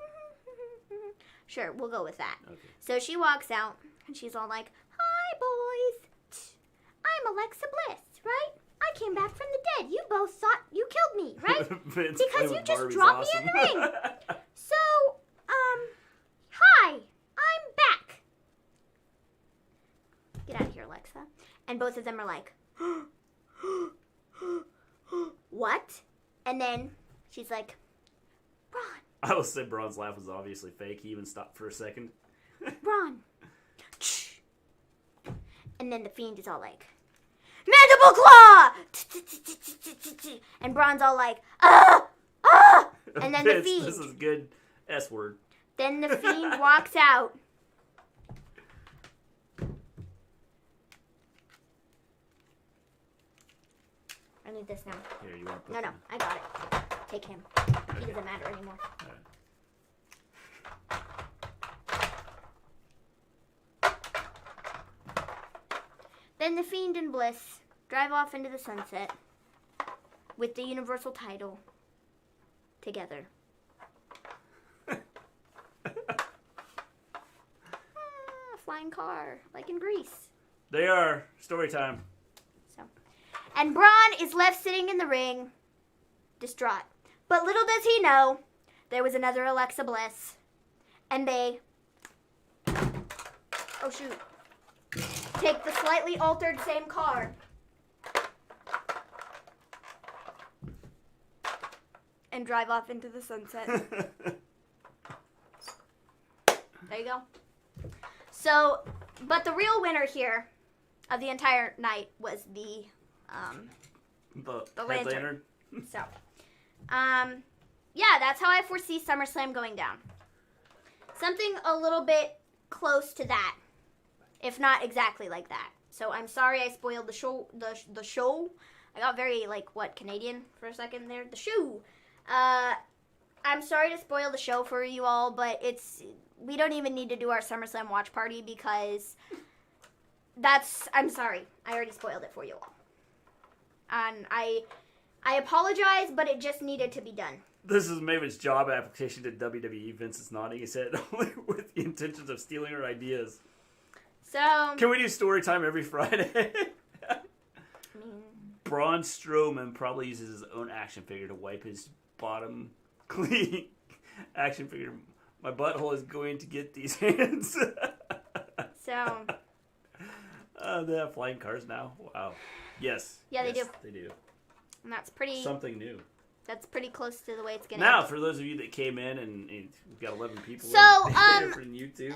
Sure, we'll go with that. Okay. So she walks out, and she's all like, hi, boys. I'm Alexa Bliss, right? I came back from the dead. You both thought you killed me, right? Because you just dropped me in the ring. So, hi, I'm back. Get out of here, Alexa. And both of them are like, what? And then she's like, Braun. I will say Braun's laugh was obviously fake. He even stopped for a second. Braun. And then the Fiend is all like, Mandible Claw! And Braun's all like, ah! Ah! And then the Fiend. This is good S word. Then the Fiend walks out. I need this now. Here, you want to put No, I got it. Take him. He doesn't matter anymore. All right. Then the Fiend and Bliss drive off into the sunset with the Universal title together. Flying car, like in Greece. They are. Story time. So, and Braun is left sitting in the ring, distraught. But little does he know, there was another Alexa Bliss. And they... Oh, shoot. Take the slightly altered same car. And drive off into the sunset. There you go. So, but the real winner here of the entire night was the lantern. So, yeah, that's how I foresee SummerSlam going down. Something a little bit close to that, if not exactly like that. So I'm sorry I spoiled the show. The show. I got very Canadian for a second there. The shoe. I'm sorry to spoil the show for you all, but we don't even need to do our SummerSlam watch party because I'm sorry. I already spoiled it for you all. And I apologize, but it just needed to be done. This is Maven's job application to WWE. Vince is nodding his head only with the intentions of stealing her ideas. So... Can we do story time every Friday? Braun Strowman probably uses his own action figure to wipe his bottom clean. Action figure. My butthole is going to get these hands. So... they have flying cars now? Wow. Yes. Yeah, they do. They do. And that's pretty... Something new. That's pretty close to the way it's going to Now, end. for those of you that came in, and we've got 11 people so, for YouTube.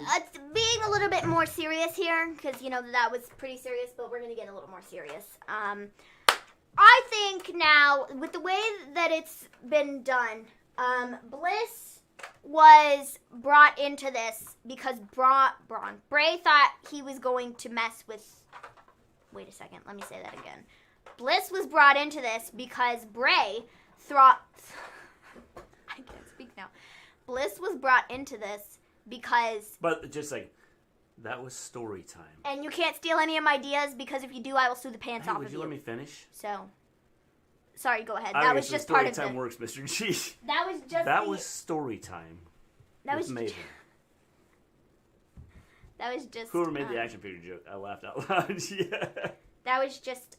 Being a little bit more serious here, because, that was pretty serious, but we're going to get a little more serious. I think now, with the way that it's been done, Bliss was brought into this because Bray thought he was going to mess with... Wait a second, let me say that again. Bliss was brought into this because Bray thought... I can't speak now. Bliss was brought into this because... But just that was story time. And you can't steal any of my ideas because if you do, I will sue the pants off of you. Would you let me finish? So... Sorry, go ahead. That was just part of it. Story time works, Mr. G. That was story time. That was Maven. That was just... Whoever made the action figure joke, I laughed out loud. Yeah. That was just,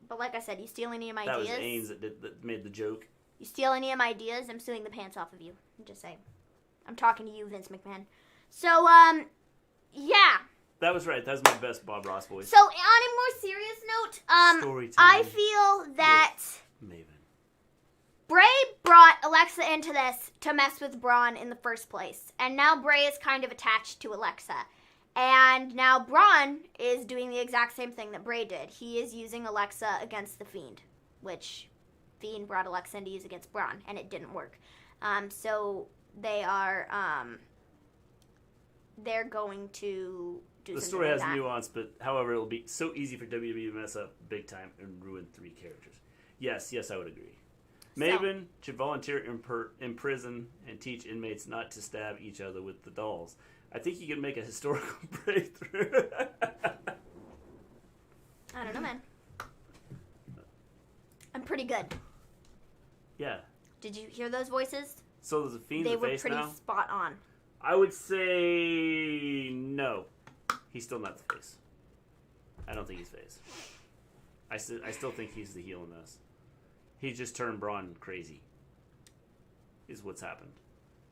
But like I said, you steal any of my ideas... That was Ains that made the joke. You steal any of my ideas, I'm suing the pants off of you. I'm just saying. I'm talking to you, Vince McMahon. So, yeah. That was right. That was my best Bob Ross voice. So, on a more serious note, story time I feel that... Maven. Bray brought Alexa into this to mess with Braun in the first place. And now Bray is kind of attached to Alexa. And now Braun is doing the exact same thing that Bray did. He is using Alexa against the Fiend, which Fiend brought Alexa in to use against Braun, and it didn't work. So they are, they're going to do the something story like has that. nuance, but however, it'll be so easy for WWE to mess up big time and ruin 3 characters. Yes, I would agree. Maven should volunteer in prison and teach inmates not to stab each other with the dolls. I think you can make a historical breakthrough. I don't know, man. I'm pretty good. Yeah. Did you hear those voices? So there's a Fiend They the were face pretty now? spot on. I would say no. He's still not the face. I don't think he's face. I still think he's the heel in this. He just turned Braun crazy. Is what's happened.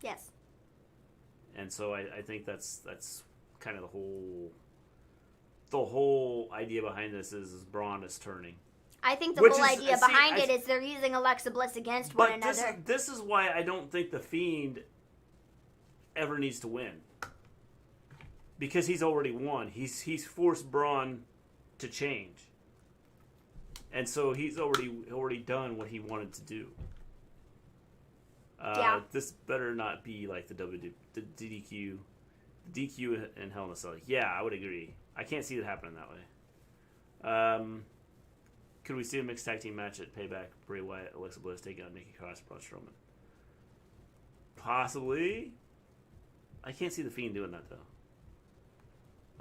Yes. And so I think that's kind of the whole idea behind this is Braun is turning. I think the Which whole is- idea see, behind it is they're using Alexa Bliss against one But another. this is why I don't think the Fiend ever needs to win. Because he's already won. He's forced Braun to change. And so he's already done what he wanted to do. Yeah. This better not be like the DQ and Hell in a Cell. Yeah, I would agree. I can't see it happening that way. Could we see a mixed tag team match at Payback? Bray Wyatt, Alexa Bliss taking on Nikki Cross, Braun Strowman. Possibly. I can't see the Fiend doing that though.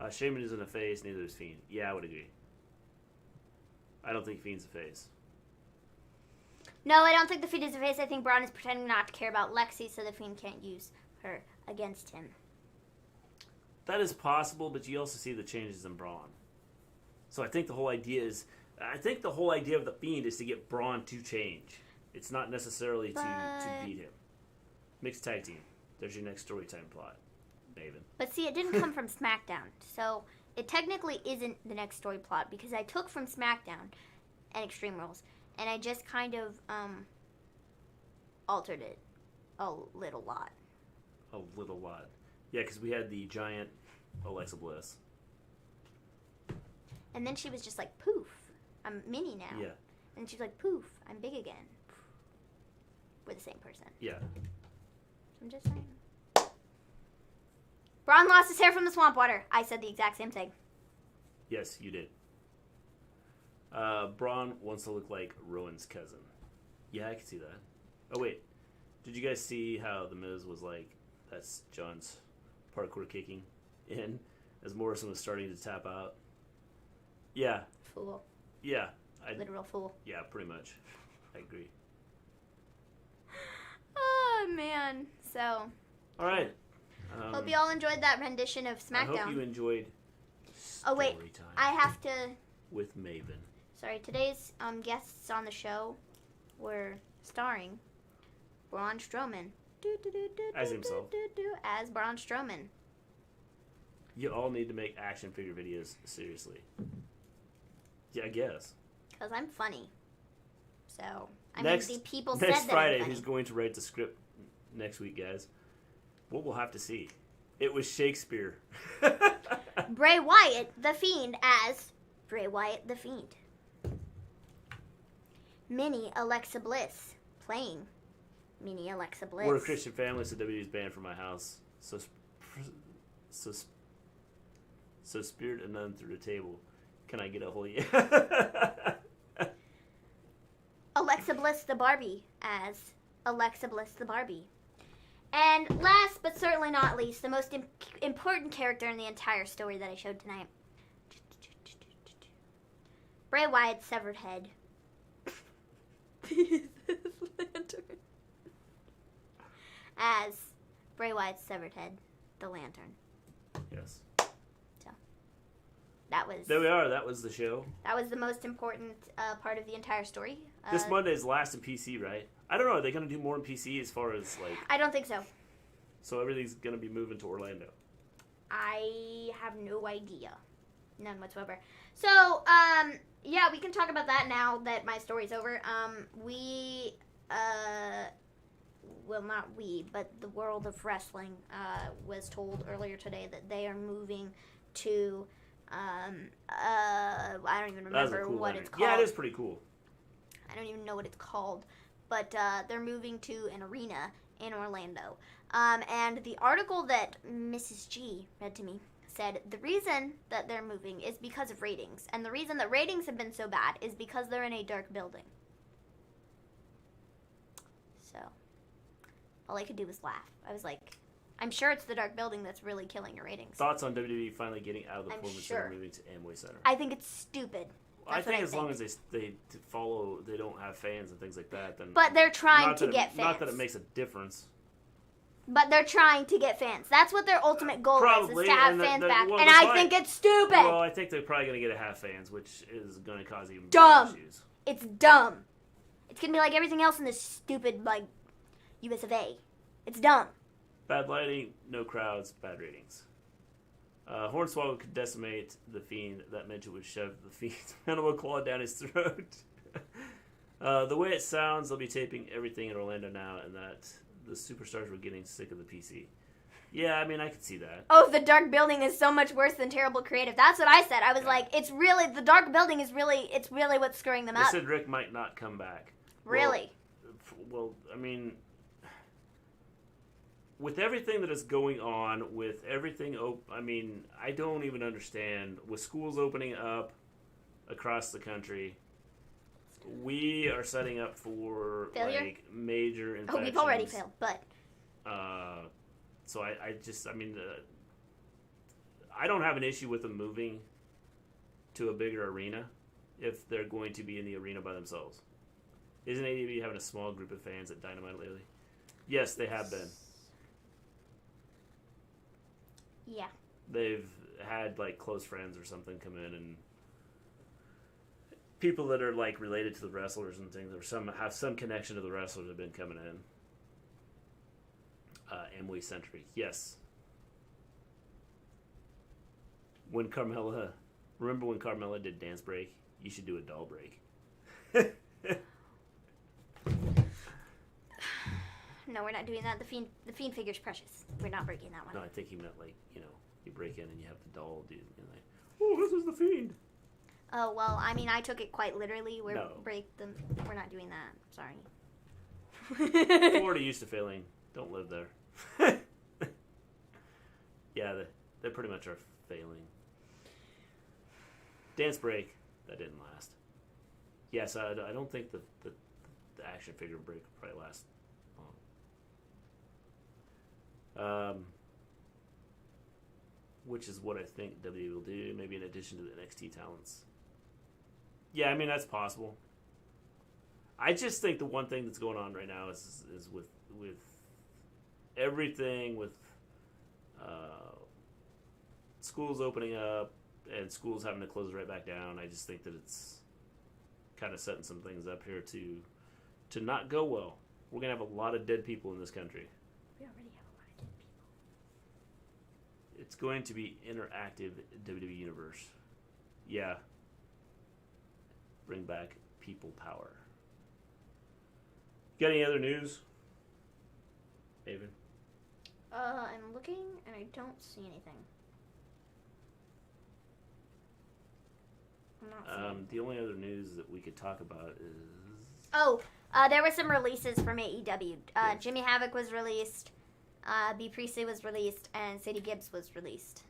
Sheamus isn't a face, neither is Fiend. Yeah, I would agree. I don't think Fiend's a face. No, I don't think the Fiend is a face. I think Braun is pretending not to care about Lexi, so the Fiend can't use her against him. That is possible, but you also see the changes in Braun. So I think the whole idea of the Fiend is to get Braun to change. It's not necessarily to beat him. Mixed tag team. There's your next story time plot, Maven. But see, it didn't come from SmackDown, so it technically isn't the next story plot because I took from SmackDown and Extreme Rules, and I just kind of altered it a little lot. A little lot. Yeah, because we had the giant Alexa Bliss. And then she was just like, poof, I'm mini now. Yeah. And she's like, poof, I'm big again. We're the same person. Yeah. I'm just saying. Braun lost his hair from the swamp water. I said the exact same thing. Yes, you did. Braun wants to look like Rowan's cousin. Yeah, I can see that. Oh, wait. Did you guys see how The Miz was like, that's John's parkour kicking in as Morrison was starting to tap out? Yeah. Fool. Yeah. Literal fool. Yeah, pretty much. I agree. Oh, man. So. All right. Hope you all enjoyed that rendition of SmackDown. I hope you enjoyed Oh, wait. Story Time I have to. with Maven. Sorry, today's guests on the show were starring Braun Strowman. As himself. As Braun Strowman. You all need to make action figure videos seriously. Yeah, I guess. Because I'm funny. So, I Next- mean, the people said Next that Friday, I'm funny. who's going to write the script next week, guys? What we'll have to see. It was Shakespeare. Bray Wyatt, the Fiend, as Bray Wyatt, the Fiend. Mini Alexa Bliss, playing Mini Alexa Bliss. We're a Christian family, so WWE's banned from my house. So spirit and none through the table. Can I get a hold of you? Alexa Bliss, the Barbie, as Alexa Bliss, the Barbie. And last but certainly not least, the most important character in the entire story that I showed tonight. Bray Wyatt's severed head. Lantern. As Bray Wyatt's severed head, the Lantern. Yes. That was There we are. That was the show. that was the most important part of the entire story. This Monday is last in PC, right? I don't know. Are they going to do more in PC as far as, like... I don't think so. So everything's going to be moving to Orlando. I have no idea. None whatsoever. So, yeah, we can talk about that now that my story's over. Well, not we, but the world of wrestling was told earlier today that they are moving to, I don't even That was a remember cool what letter. it's called. Yeah, it is pretty cool. I don't even know what it's called, but they're moving to an arena in Orlando. And the article that Mrs. G read to me said the reason that they're moving is because of ratings. And the reason that ratings have been so bad is because they're in a dark building. So, all I could do was laugh. I was like, I'm sure it's the dark building that's really killing your ratings. Thoughts on WWE finally getting out of the Performance Center and moving to Amway Center? I think it's stupid. I think as long as they follow, they don't have fans and things like that, then... But they're trying to get fans. Not that it makes a difference. But they're trying to get fans. That's what their ultimate goal is to have fans back. Well, and I think it's stupid. Well, I think they're probably going to get a half fans, which is going to cause even more issues. It's dumb. It's going to be like everything else in this stupid, like, US of A. It's dumb. Bad lighting, no crowds, bad ratings. Hornswoggle could decimate the Fiend. That meant it would shove the Fiend's mandible claw down his throat. The way it sounds, they'll be taping everything in Orlando now, and that the superstars were getting sick of the PC. Yeah, I mean, I could see that. Oh, the dark building is so much worse than terrible creative. That's what I said. I was like, it's really, the dark building is really, it's really what's screwing them up. They said Rick might not come back. Really? Well, I mean... With everything that is going on, with everything, I mean, I don't even understand. With schools opening up across the country, we are setting up for like major infections. Oh, we've already failed, but. So I don't have an issue with them moving to a bigger arena if they're going to be in the arena by themselves. Isn't AEW having a small group of fans at Dynamite lately? Yes, they have been. Yeah. They've had, like, close friends or something come in, and people that are, like, related to the wrestlers and things, or have some connection to the wrestlers have been coming in. Amway Century, yes. Remember when Carmella did Dance Break? You should do a doll break. No, we're not doing that. The Fiend figure's precious. We're not breaking that one. No, I think he meant, like, you break in and you have the doll dude, and like, oh, this is the Fiend. Oh, well, I mean, I took it quite literally. We're not doing that. Sorry. Florida used to failing. Don't live there. Yeah, they pretty much are failing. Dance Break, that didn't last. Yes, I don't think the action figure break will probably last long. Which is what I think WWE will do, maybe in addition to the NXT talents. Yeah, I mean, that's possible. I just think the one thing that's going on right now is with everything, with schools opening up and schools having to close right back down. I just think that it's kind of setting some things up here to not go well. We're going to have a lot of dead people in this country. We already have a lot of dead people. It's going to be interactive WWE Universe. Yeah. Bring back people power. Got any other news? Haven? I'm looking and I don't see anything. I'm not seeing the only other news that we could talk about is... Oh, there were some releases from AEW. Jimmy Havoc was released, B. Priestley was released, and Sadie Gibbs was released.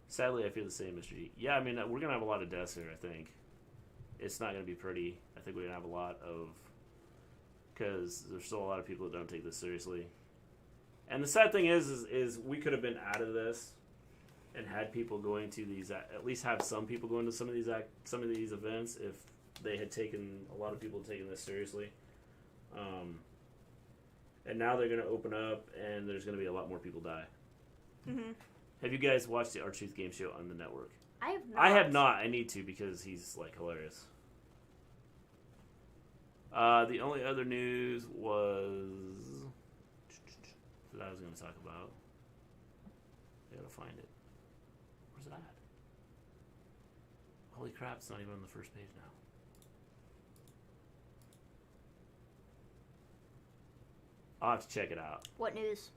Sadly, I feel the same, Mr. G. Yeah, I mean, we're going to have a lot of deaths here, I think. It's not going to be pretty. I think we're going to have a lot of... Because there's still a lot of people that don't take this seriously. And the sad thing is we could have been out of this and had people going to these... At least have some people going to some of these events if they had taken... A lot of people had taken this seriously. And now they're going to open up and there's going to be a lot more people die. Mm-hmm. Have you guys watched the R-Truth game show on the network? I have not. I have not. I need to because he's, like, hilarious. The only other news was... that I was going to talk about. I gotta find it. Where's it at? Holy crap, it's not even on the first page now. I'll have to check it out. What news?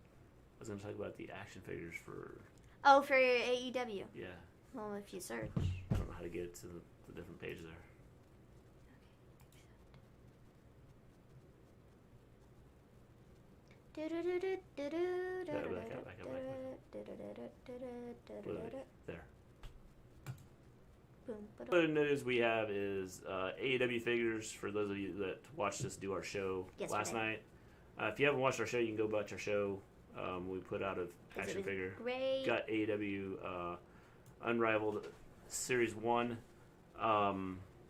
I was going to talk about the action figures for... Oh, for AEW? Yeah. Well, if you search. I don't know how to get to the different page there. Back up. There. Other news we have is AEW figures for those of you that watched us do our show last night. If you haven't watched our show, you can go watch our show. We put out an action figure. Great. Got AEW Unrivaled Series 1.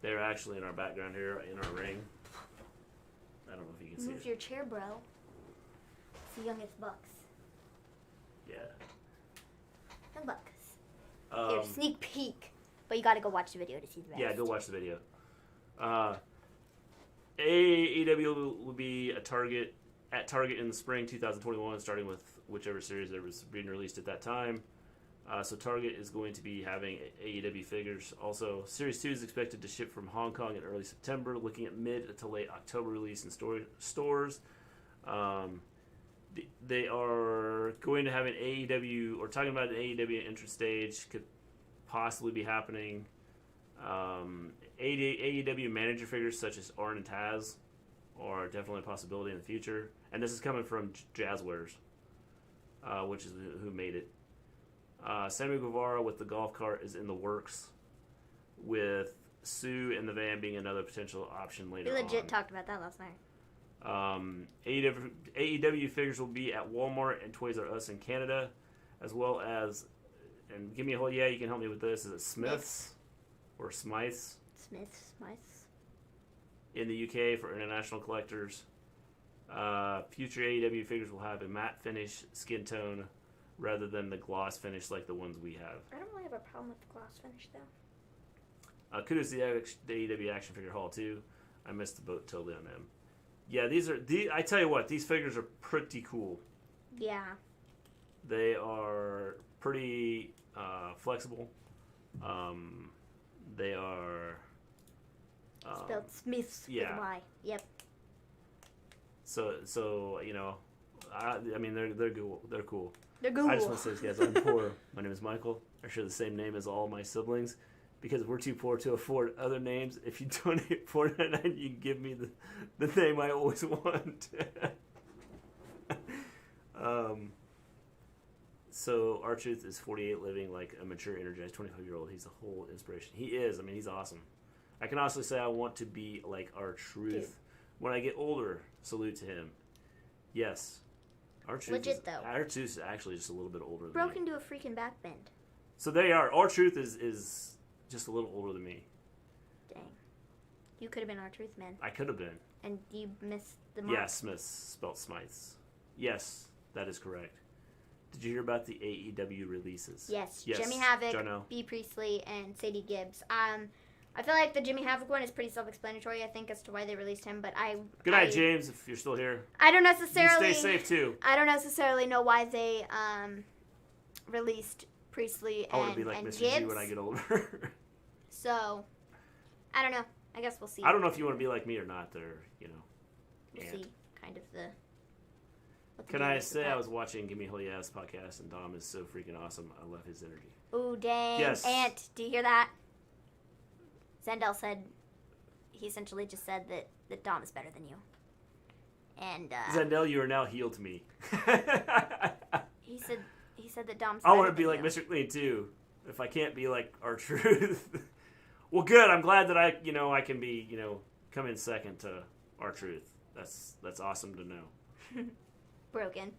They're actually in our background here in our ring. I don't know if you can see it. Move your chair, bro. It's the youngest Bucks. Yeah. Young Bucks. Here, sneak peek. But you gotta go watch the video to see the rest. Yeah, go watch the video. AEW will be at Target in the spring 2021, starting with whichever series that was being released at that time. So Target is going to be having AEW figures. Also, Series 2 is expected to ship from Hong Kong in early September, looking at mid to late October release in stores. They are going to have an AEW, or talking about an AEW entrance stage, could possibly be happening. AEW manager figures such as Arn and Taz are definitely a possibility in the future. And this is coming from Jazzwares, which is who made it. Sammy Guevara with the golf cart is in the works, with Sue in the van being another potential option later on. We legit talked about that last night. AEW figures will be at Walmart and Toys R Us in Canada, as well as, and give me a whole, you can help me with this, is it Smith's or Smythe's? Smith's. In the UK for international collectors. Future AEW figures will have a matte finish skin tone rather than the gloss finish like the ones we have. I don't really have a problem with the gloss finish, though. Kudos to the AEW Action Figure Hall, too. I missed the boat totally on them. Yeah, I tell you what, these figures are pretty cool. Yeah. They are pretty flexible. They are... spelled Smiths with a Y. Yep. So I mean, they're cool. They're cool. They're cool. I just want to say this, guys. I'm poor. My name is Michael. I share the same name as all my siblings because we're too poor to afford other names. If you donate $4.99, you can give me the name I always want. So R-Truth is 48, living like a mature, energized 25-year-old. He's a whole inspiration. He is. I mean, he's awesome. I can honestly say I want to be like R-Truth when I get older. Salute to him. Yes. R-Truth is actually just a little bit older than me. Broke into a freaking back bend. So they are. R-Truth is just a little older than me. Dang. You could have been R-Truth, man. I could have been. And you missed the mark. Yeah, Smiths, spelled Smythes. Yes, that is correct. Did you hear about the AEW releases? Yes. Jimmy Havoc, B. Priestley, and Sadie Gibbs. I feel like the Jimmy Havoc one is pretty self-explanatory, I think, as to why they released him, but Good night, James, if you're still here. I don't necessarily... You stay safe, too. I don't necessarily know why they released Priestley I want to be like Mr. Gibbs. G when I get older. So, I don't know. I guess we'll see. I don't know if you want to be like me or not. There, We'll see, kind of the... Can I say I was watching Gimme Holy Ass podcast, and Dom is so freaking awesome. I love his energy. Ooh, dang. Yes. Ant, do you hear that? Zendel said, he essentially just said that Dom is better than you. And, Zendel, you are now healed to me. he said that Dom's I better want to be like Mr. Clean, too. If I can't be like R-Truth. Well, good. I'm glad that I can be, come in second to R-Truth. That's awesome to know. Broken.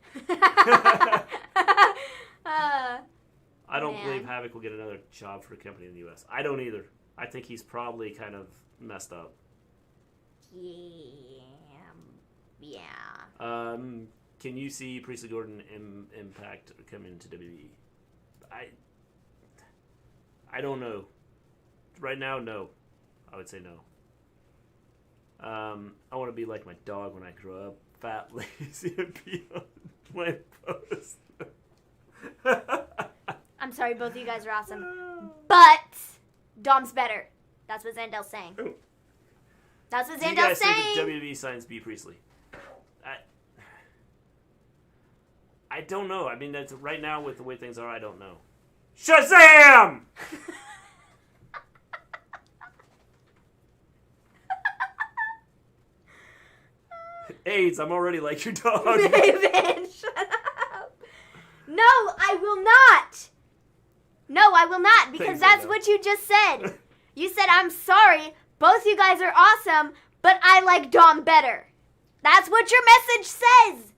I don't believe Havoc will get another job for a company in the U.S. I don't either. I think he's probably kind of messed up. Yeah. Can you see Priestley Gordon Impact come into WWE? I don't know. Right now, no. I would say no. I want to be like my dog when I grow up. Fat, lazy, and be on my post. I'm sorry, both of you guys are awesome. But Dom's better. That's what Zandel's saying. Ooh. That's what Do you Zandel's guys think saying. that WWE signs B. Priestley? I don't know. I mean, that's right now with the way things are, I don't know. Shazam! AIDS, I'm already like your dog. Maven, shut up. No, I will not. No, I will not, because Thanks, that's Endo. what you just said. You said, I'm sorry, both you guys are awesome, but I like Dom better. That's what your message says.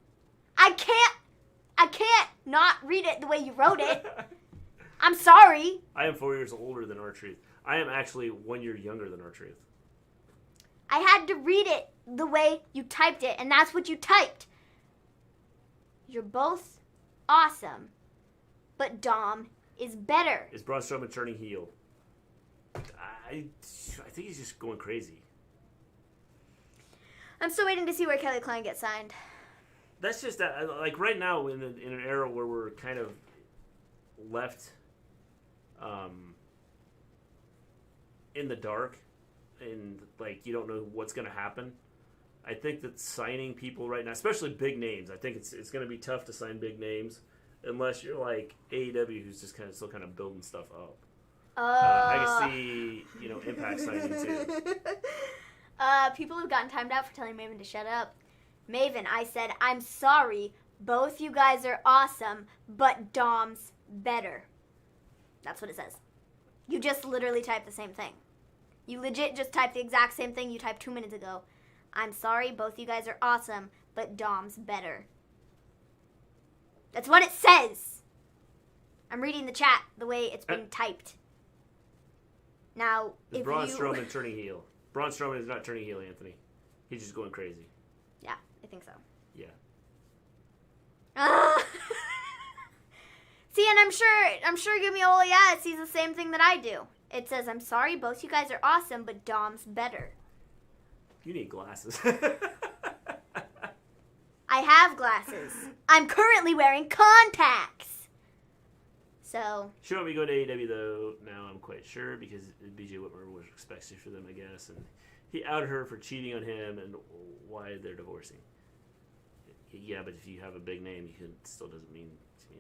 I can't not read it the way you wrote it. I'm sorry. I am 4 years older than R-Truth. I am actually 1 year younger than R-Truth. I had to read it the way you typed it, and that's what you typed. You're both awesome, but Dom is better. Is Braun Strowman turning heel? I think he's just going crazy. I'm still waiting to see where Kelly Klein gets signed. That's just that. Like right now, in an era where we're kind of left in the dark, and like you don't know what's going to happen. I think that signing people right now, especially big names, I think it's going to be tough to sign big names unless you're like AEW, who's just still kind of building stuff up. I can see Impact signing too. People have gotten timed out for telling Maven to shut up. Maven, I said, I'm sorry, both you guys are awesome, but Dom's better. That's what it says. You just literally typed the same thing. You legit just typed the exact same thing you typed 2 minutes ago. I'm sorry, both you guys are awesome, but Dom's better. That's what it says. I'm reading the chat the way it's been typed. Now, Is Braun Strowman turning heel? Braun Strowman is not turning heel, Anthony. He's just going crazy. Yeah, I think so. Yeah. See, and I'm sure Give Me a Hole Yeah, it sees the same thing that I do. It says, I'm sorry, both you guys are awesome, but Dom's better. You need glasses. I have glasses. I'm currently wearing contacts. So. She won't be going to AEW though. Now I'm quite sure because BJ Whitmer was expected for them, I guess, and he outed her for cheating on him and why they're divorcing. Yeah, but if you have a big name, it still doesn't mean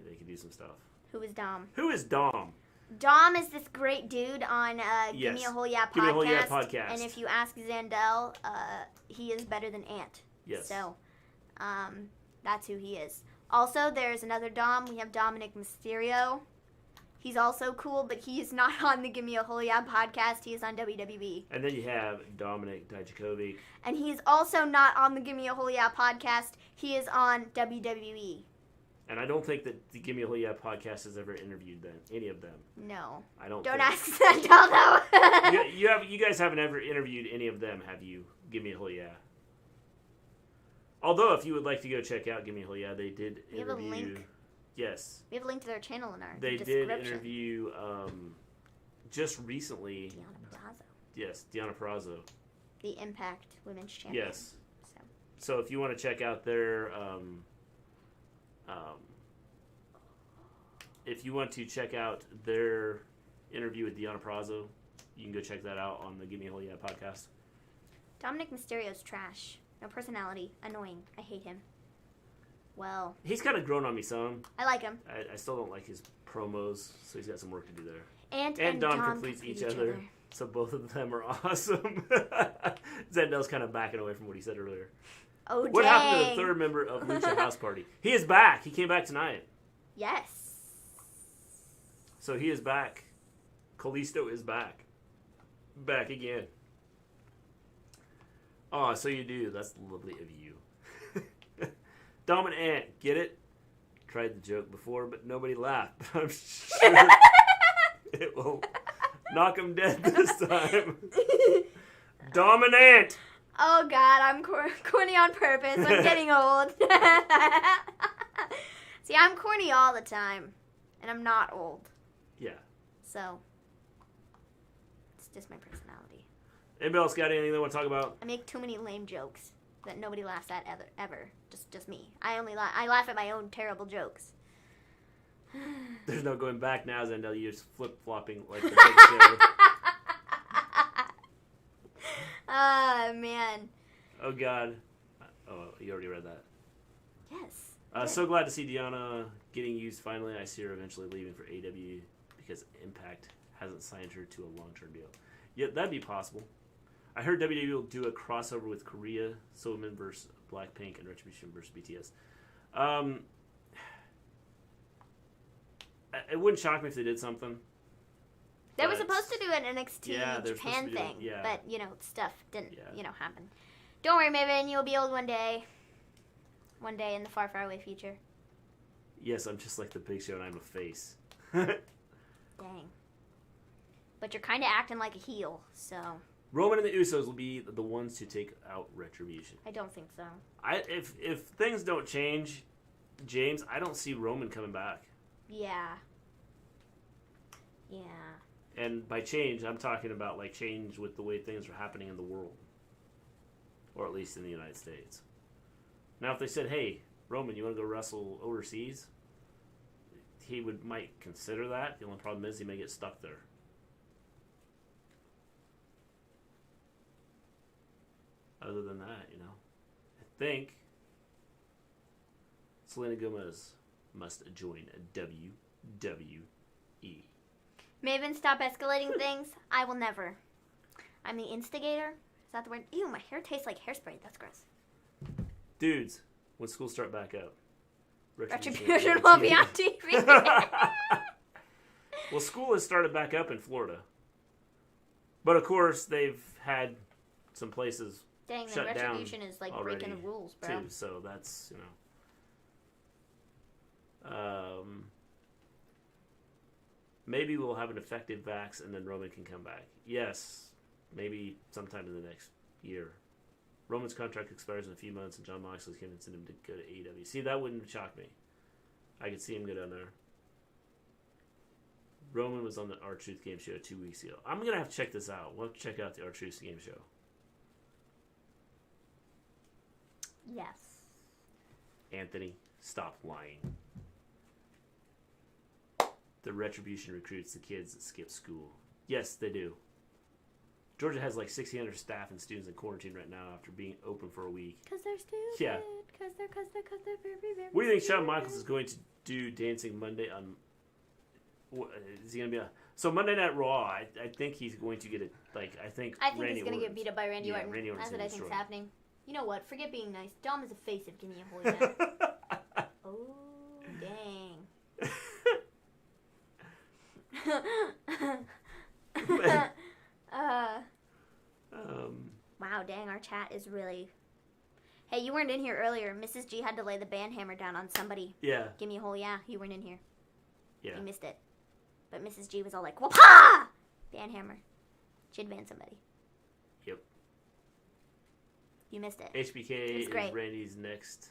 they can do some stuff. Who is Dom? Who is Dom? Dom is this great dude on Give Me a Hole Yeah podcast. Give Me a Hole Yeah podcast. And if you ask Zandel, he is better than Ant. Yes. So, that's who he is. Also, there's another Dom. We have Dominic Mysterio. He's also cool, but he is not on the Give Me a Hole Yeah podcast. He is on WWE. And then you have Dominic Dijakovic. And he is also not on the Give Me a Hole Yeah podcast. He is on WWE. And I don't think that the Give Me a Hole Yeah podcast has ever interviewed them, any of them. No. I don't. Don't ask Zandel, though. You guys haven't ever interviewed any of them, have you? Give Me a Hole Yeah. Although, if you would like to go check out Give Me a Hole Yeah, they did interview. We have a link. Yes. We have a link to their channel in our They description. did interview just recently. Deanna Purrazzo. Yes, Deanna Purrazzo. The Impact Women's Champion. Yes. So if you want to check out their interview with Deanna Purrazzo, you can go check that out on the Give Me a Hole Yeah podcast. Dominic Mysterio's trash. No personality. Annoying. I hate him. Well. He's kind of grown on me some. I like him. I still don't like his promos, so he's got some work to do there. And Dom completes each other. So both of them are awesome. Zandel's kind of backing away from what he said earlier. Oh, what dang. happened to the third member of Lucha House Party? He is back. He came back tonight. Yes. So he is back. Kalisto is back. Back again. Oh, so you do. That's lovely of you. Dom and Ant, get it? Tried the joke before, but nobody laughed. I'm sure it will knock him dead this time. Dom and Ant. Oh, God, I'm corny on purpose. I'm getting old. See, I'm corny all the time, and I'm not old. Yeah. So, it's just my personality. Anybody else got anything they want to talk about? I make too many lame jokes that nobody laughs at ever. Just me. I laugh at my own terrible jokes. There's no going back now, Zandel. You're just flip-flopping like the big show. Oh, man. Oh, God. Oh, you already read that. Yes. So glad to see Deanna getting used finally. I see her eventually leaving for AEW because Impact hasn't signed her to a long-term deal. Yeah, that'd be possible. I heard WWE will do a crossover with Korea, Silverman versus Blackpink, and Retribution versus BTS. It wouldn't shock me if they did something. They were supposed to do an NXT Japan thing, yeah. but, stuff didn't, happen. Don't worry, Maven, you'll be old one day. One day in the far, far away future. Yes, I'm just like the Big Show and I'm a face. Dang. But you're kind of acting like a heel, so... Roman and the Usos will be the ones to take out Retribution. I don't think so. If things don't change, James, I don't see Roman coming back. Yeah. Yeah. And by change, I'm talking about like change with the way things are happening in the world. Or at least in the United States. Now, if they said, hey, Roman, you want to go wrestle overseas? He might consider that. The only problem is he may get stuck there. Other than that, I think Selena Gomez must join WWE. Maven, stop escalating things. I will never. I'm the instigator. Is that the word? Ew, my hair tastes like hairspray. That's gross. Dudes, when schools start back up, Retribution will be on TV. Well, school has started back up in Florida. But, of course, they've had some places Dang, shut the down Retribution is like breaking the rules, bro. Too, so that's, maybe we'll have an effective vax and then Roman can come back. Yes, maybe sometime in the next year. Roman's contract expires in a few months and John Moxley's convincing him to go to AEW. See, that wouldn't shock me. I could see him go down there. Roman was on the R-Truth game show 2 weeks ago. I'm going to have to check this out. We'll have to check out the R-Truth game show. Yes. Anthony, stop lying. The Retribution recruits the kids that skip school. Yes, they do. Georgia has like 1,600 staff and students in quarantine right now after being open for a week. Because they're stupid. Yeah. Because they're very, very What do you think Shawn Michaels is going to do Dancing Monday on... Is he going to be So Monday Night Raw, I think he's going to get it. I think he's going to get beat up by Randy Orton. Randy Orton's That's what I think is happening. You know what? Forget being nice. Dom is a face of Give Me a Holy Man. Oh, dang. Wow, dang, our chat is really... Hey, you weren't in here earlier. Mrs. G had to lay the band hammer down on somebody. Yeah. Give me a whole yeah. You weren't in here. Yeah. You missed it. But Mrs. G was all like, whoop-ha! Band hammer. She'd ban somebody. Yep. You missed it. HBK is Randy's next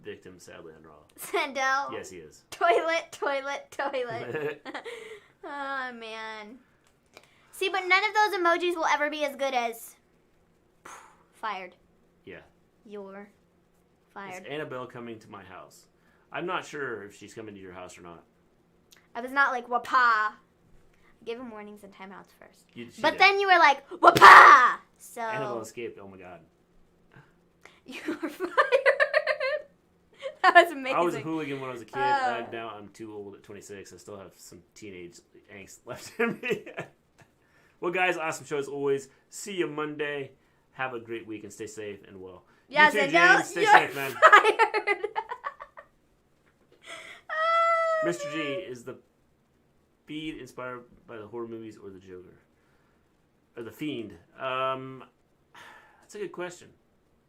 victim, sadly, on Raw. Sandel. Yes, he is. Toilet. Oh, man. See, but none of those emojis will ever be as good as fired. Yeah. You're fired. Is Annabelle coming to my house? I'm not sure if she's coming to your house or not. I was not like, wapa. Give him warnings and timeouts first. But did. then you were like, wapa! So... Annabelle escaped. Oh, my God. You are fired. That was amazing. I was a hooligan when I was a kid. Now I'm too old at 26. I still have some teenage angst left in me. Well, guys, awesome show as always. See you Monday. Have a great week and stay safe and well. Yes, you too, and James. Stay safe, man. Fired. Mr. G, is the Feed inspired by the horror movies or the Joker? Or the Fiend? That's a good question.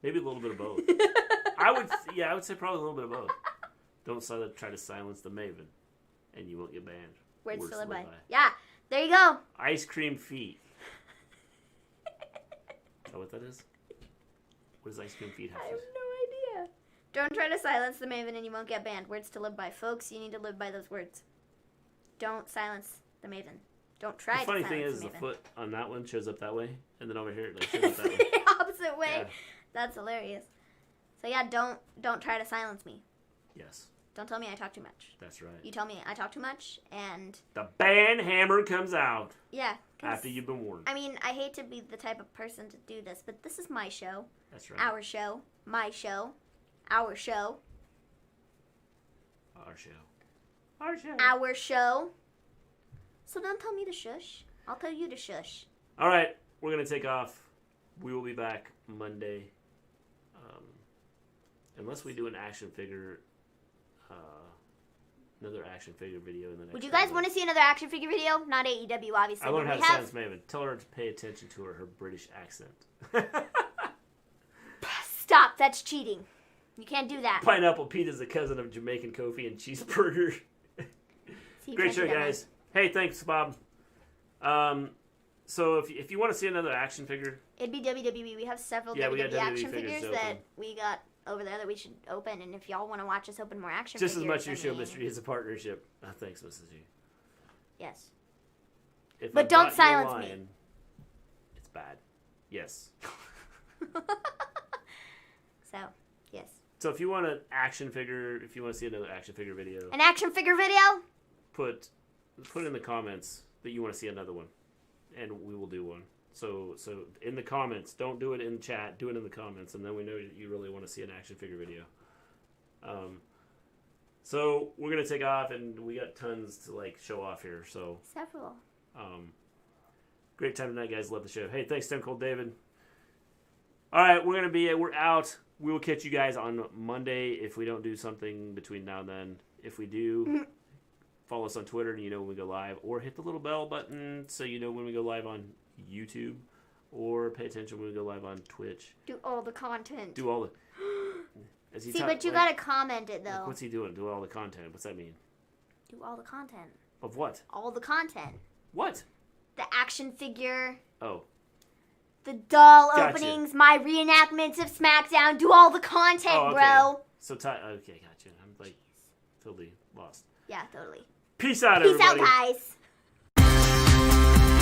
Maybe a little bit of both. I would say probably a little bit of both. Don't try to silence the Maven, and you won't get banned. Words to live by. Yeah, there you go. Ice cream feet. Is that what that is? What does ice cream feet have? I have no idea. Don't try to silence the Maven and you won't get banned. Words to live by. Folks, you need to live by those words. Don't silence the Maven. Don't try to silence the Maven. The funny thing is the foot on that one shows up that way, and then over here it shows up that way. The opposite way. Yeah. That's hilarious. So yeah, don't try to silence me. Yes. Don't tell me I talk too much. That's right. You tell me I talk too much, and... The ban hammer comes out. Yeah. After you've been warned. I mean, I hate to be the type of person to do this, but this is my show. That's right. Our show. My show. Our show. Our show. Our show. Our show. So don't tell me to shush. I'll tell you to shush. All right. We're going to take off. We will be back Monday. Unless we do an action figure another action figure video in the next. Would you guys want to see another action figure video? Not AEW, obviously. I learned how to silence Maven. Tell her to pay attention to her British accent. Stop. That's cheating. You can't do that. Pineapple Pete is a cousin of Jamaican Kofi and Cheeseburger. Great show, guys. Hey, thanks, Bob. So if you want to see another action figure, it'd be WWE. We have several WWE action figures that we got over there that we should open. And if y'all want to watch us open more action just figures. Just as much your show mystery is a partnership. Thanks, Mrs. G. Yes. But don't silence me. It's bad. Yes. So, yes. So if you want an action figure, if you want to see another action figure video. An action figure video? Put in the comments that you want to see another one. And we will do one. So in the comments, don't do it in chat, do it in the comments, and then we know you really want to see an action figure video. So we're gonna take off, and we got tons to show off here. So several. Great time tonight, guys. Love the show. Hey, thanks, Stone Cold David. All right, we're out. We will catch you guys on Monday if we don't do something between now and then. If we do. Follow us on Twitter and you know when we go live, or hit the little bell button so you know when we go live on YouTube, or pay attention when we go live on Twitch. Do all the content. Do all the... But you gotta comment it, though. What's he doing? Do all the content. What's that mean? Do all the content. Of what? All the content. What? The action figure. Oh. The doll openings, my reenactments of SmackDown. Do all the content, bro. So, okay, gotcha. I'm totally lost. Yeah, totally. Peace out, everybody. Peace out, guys.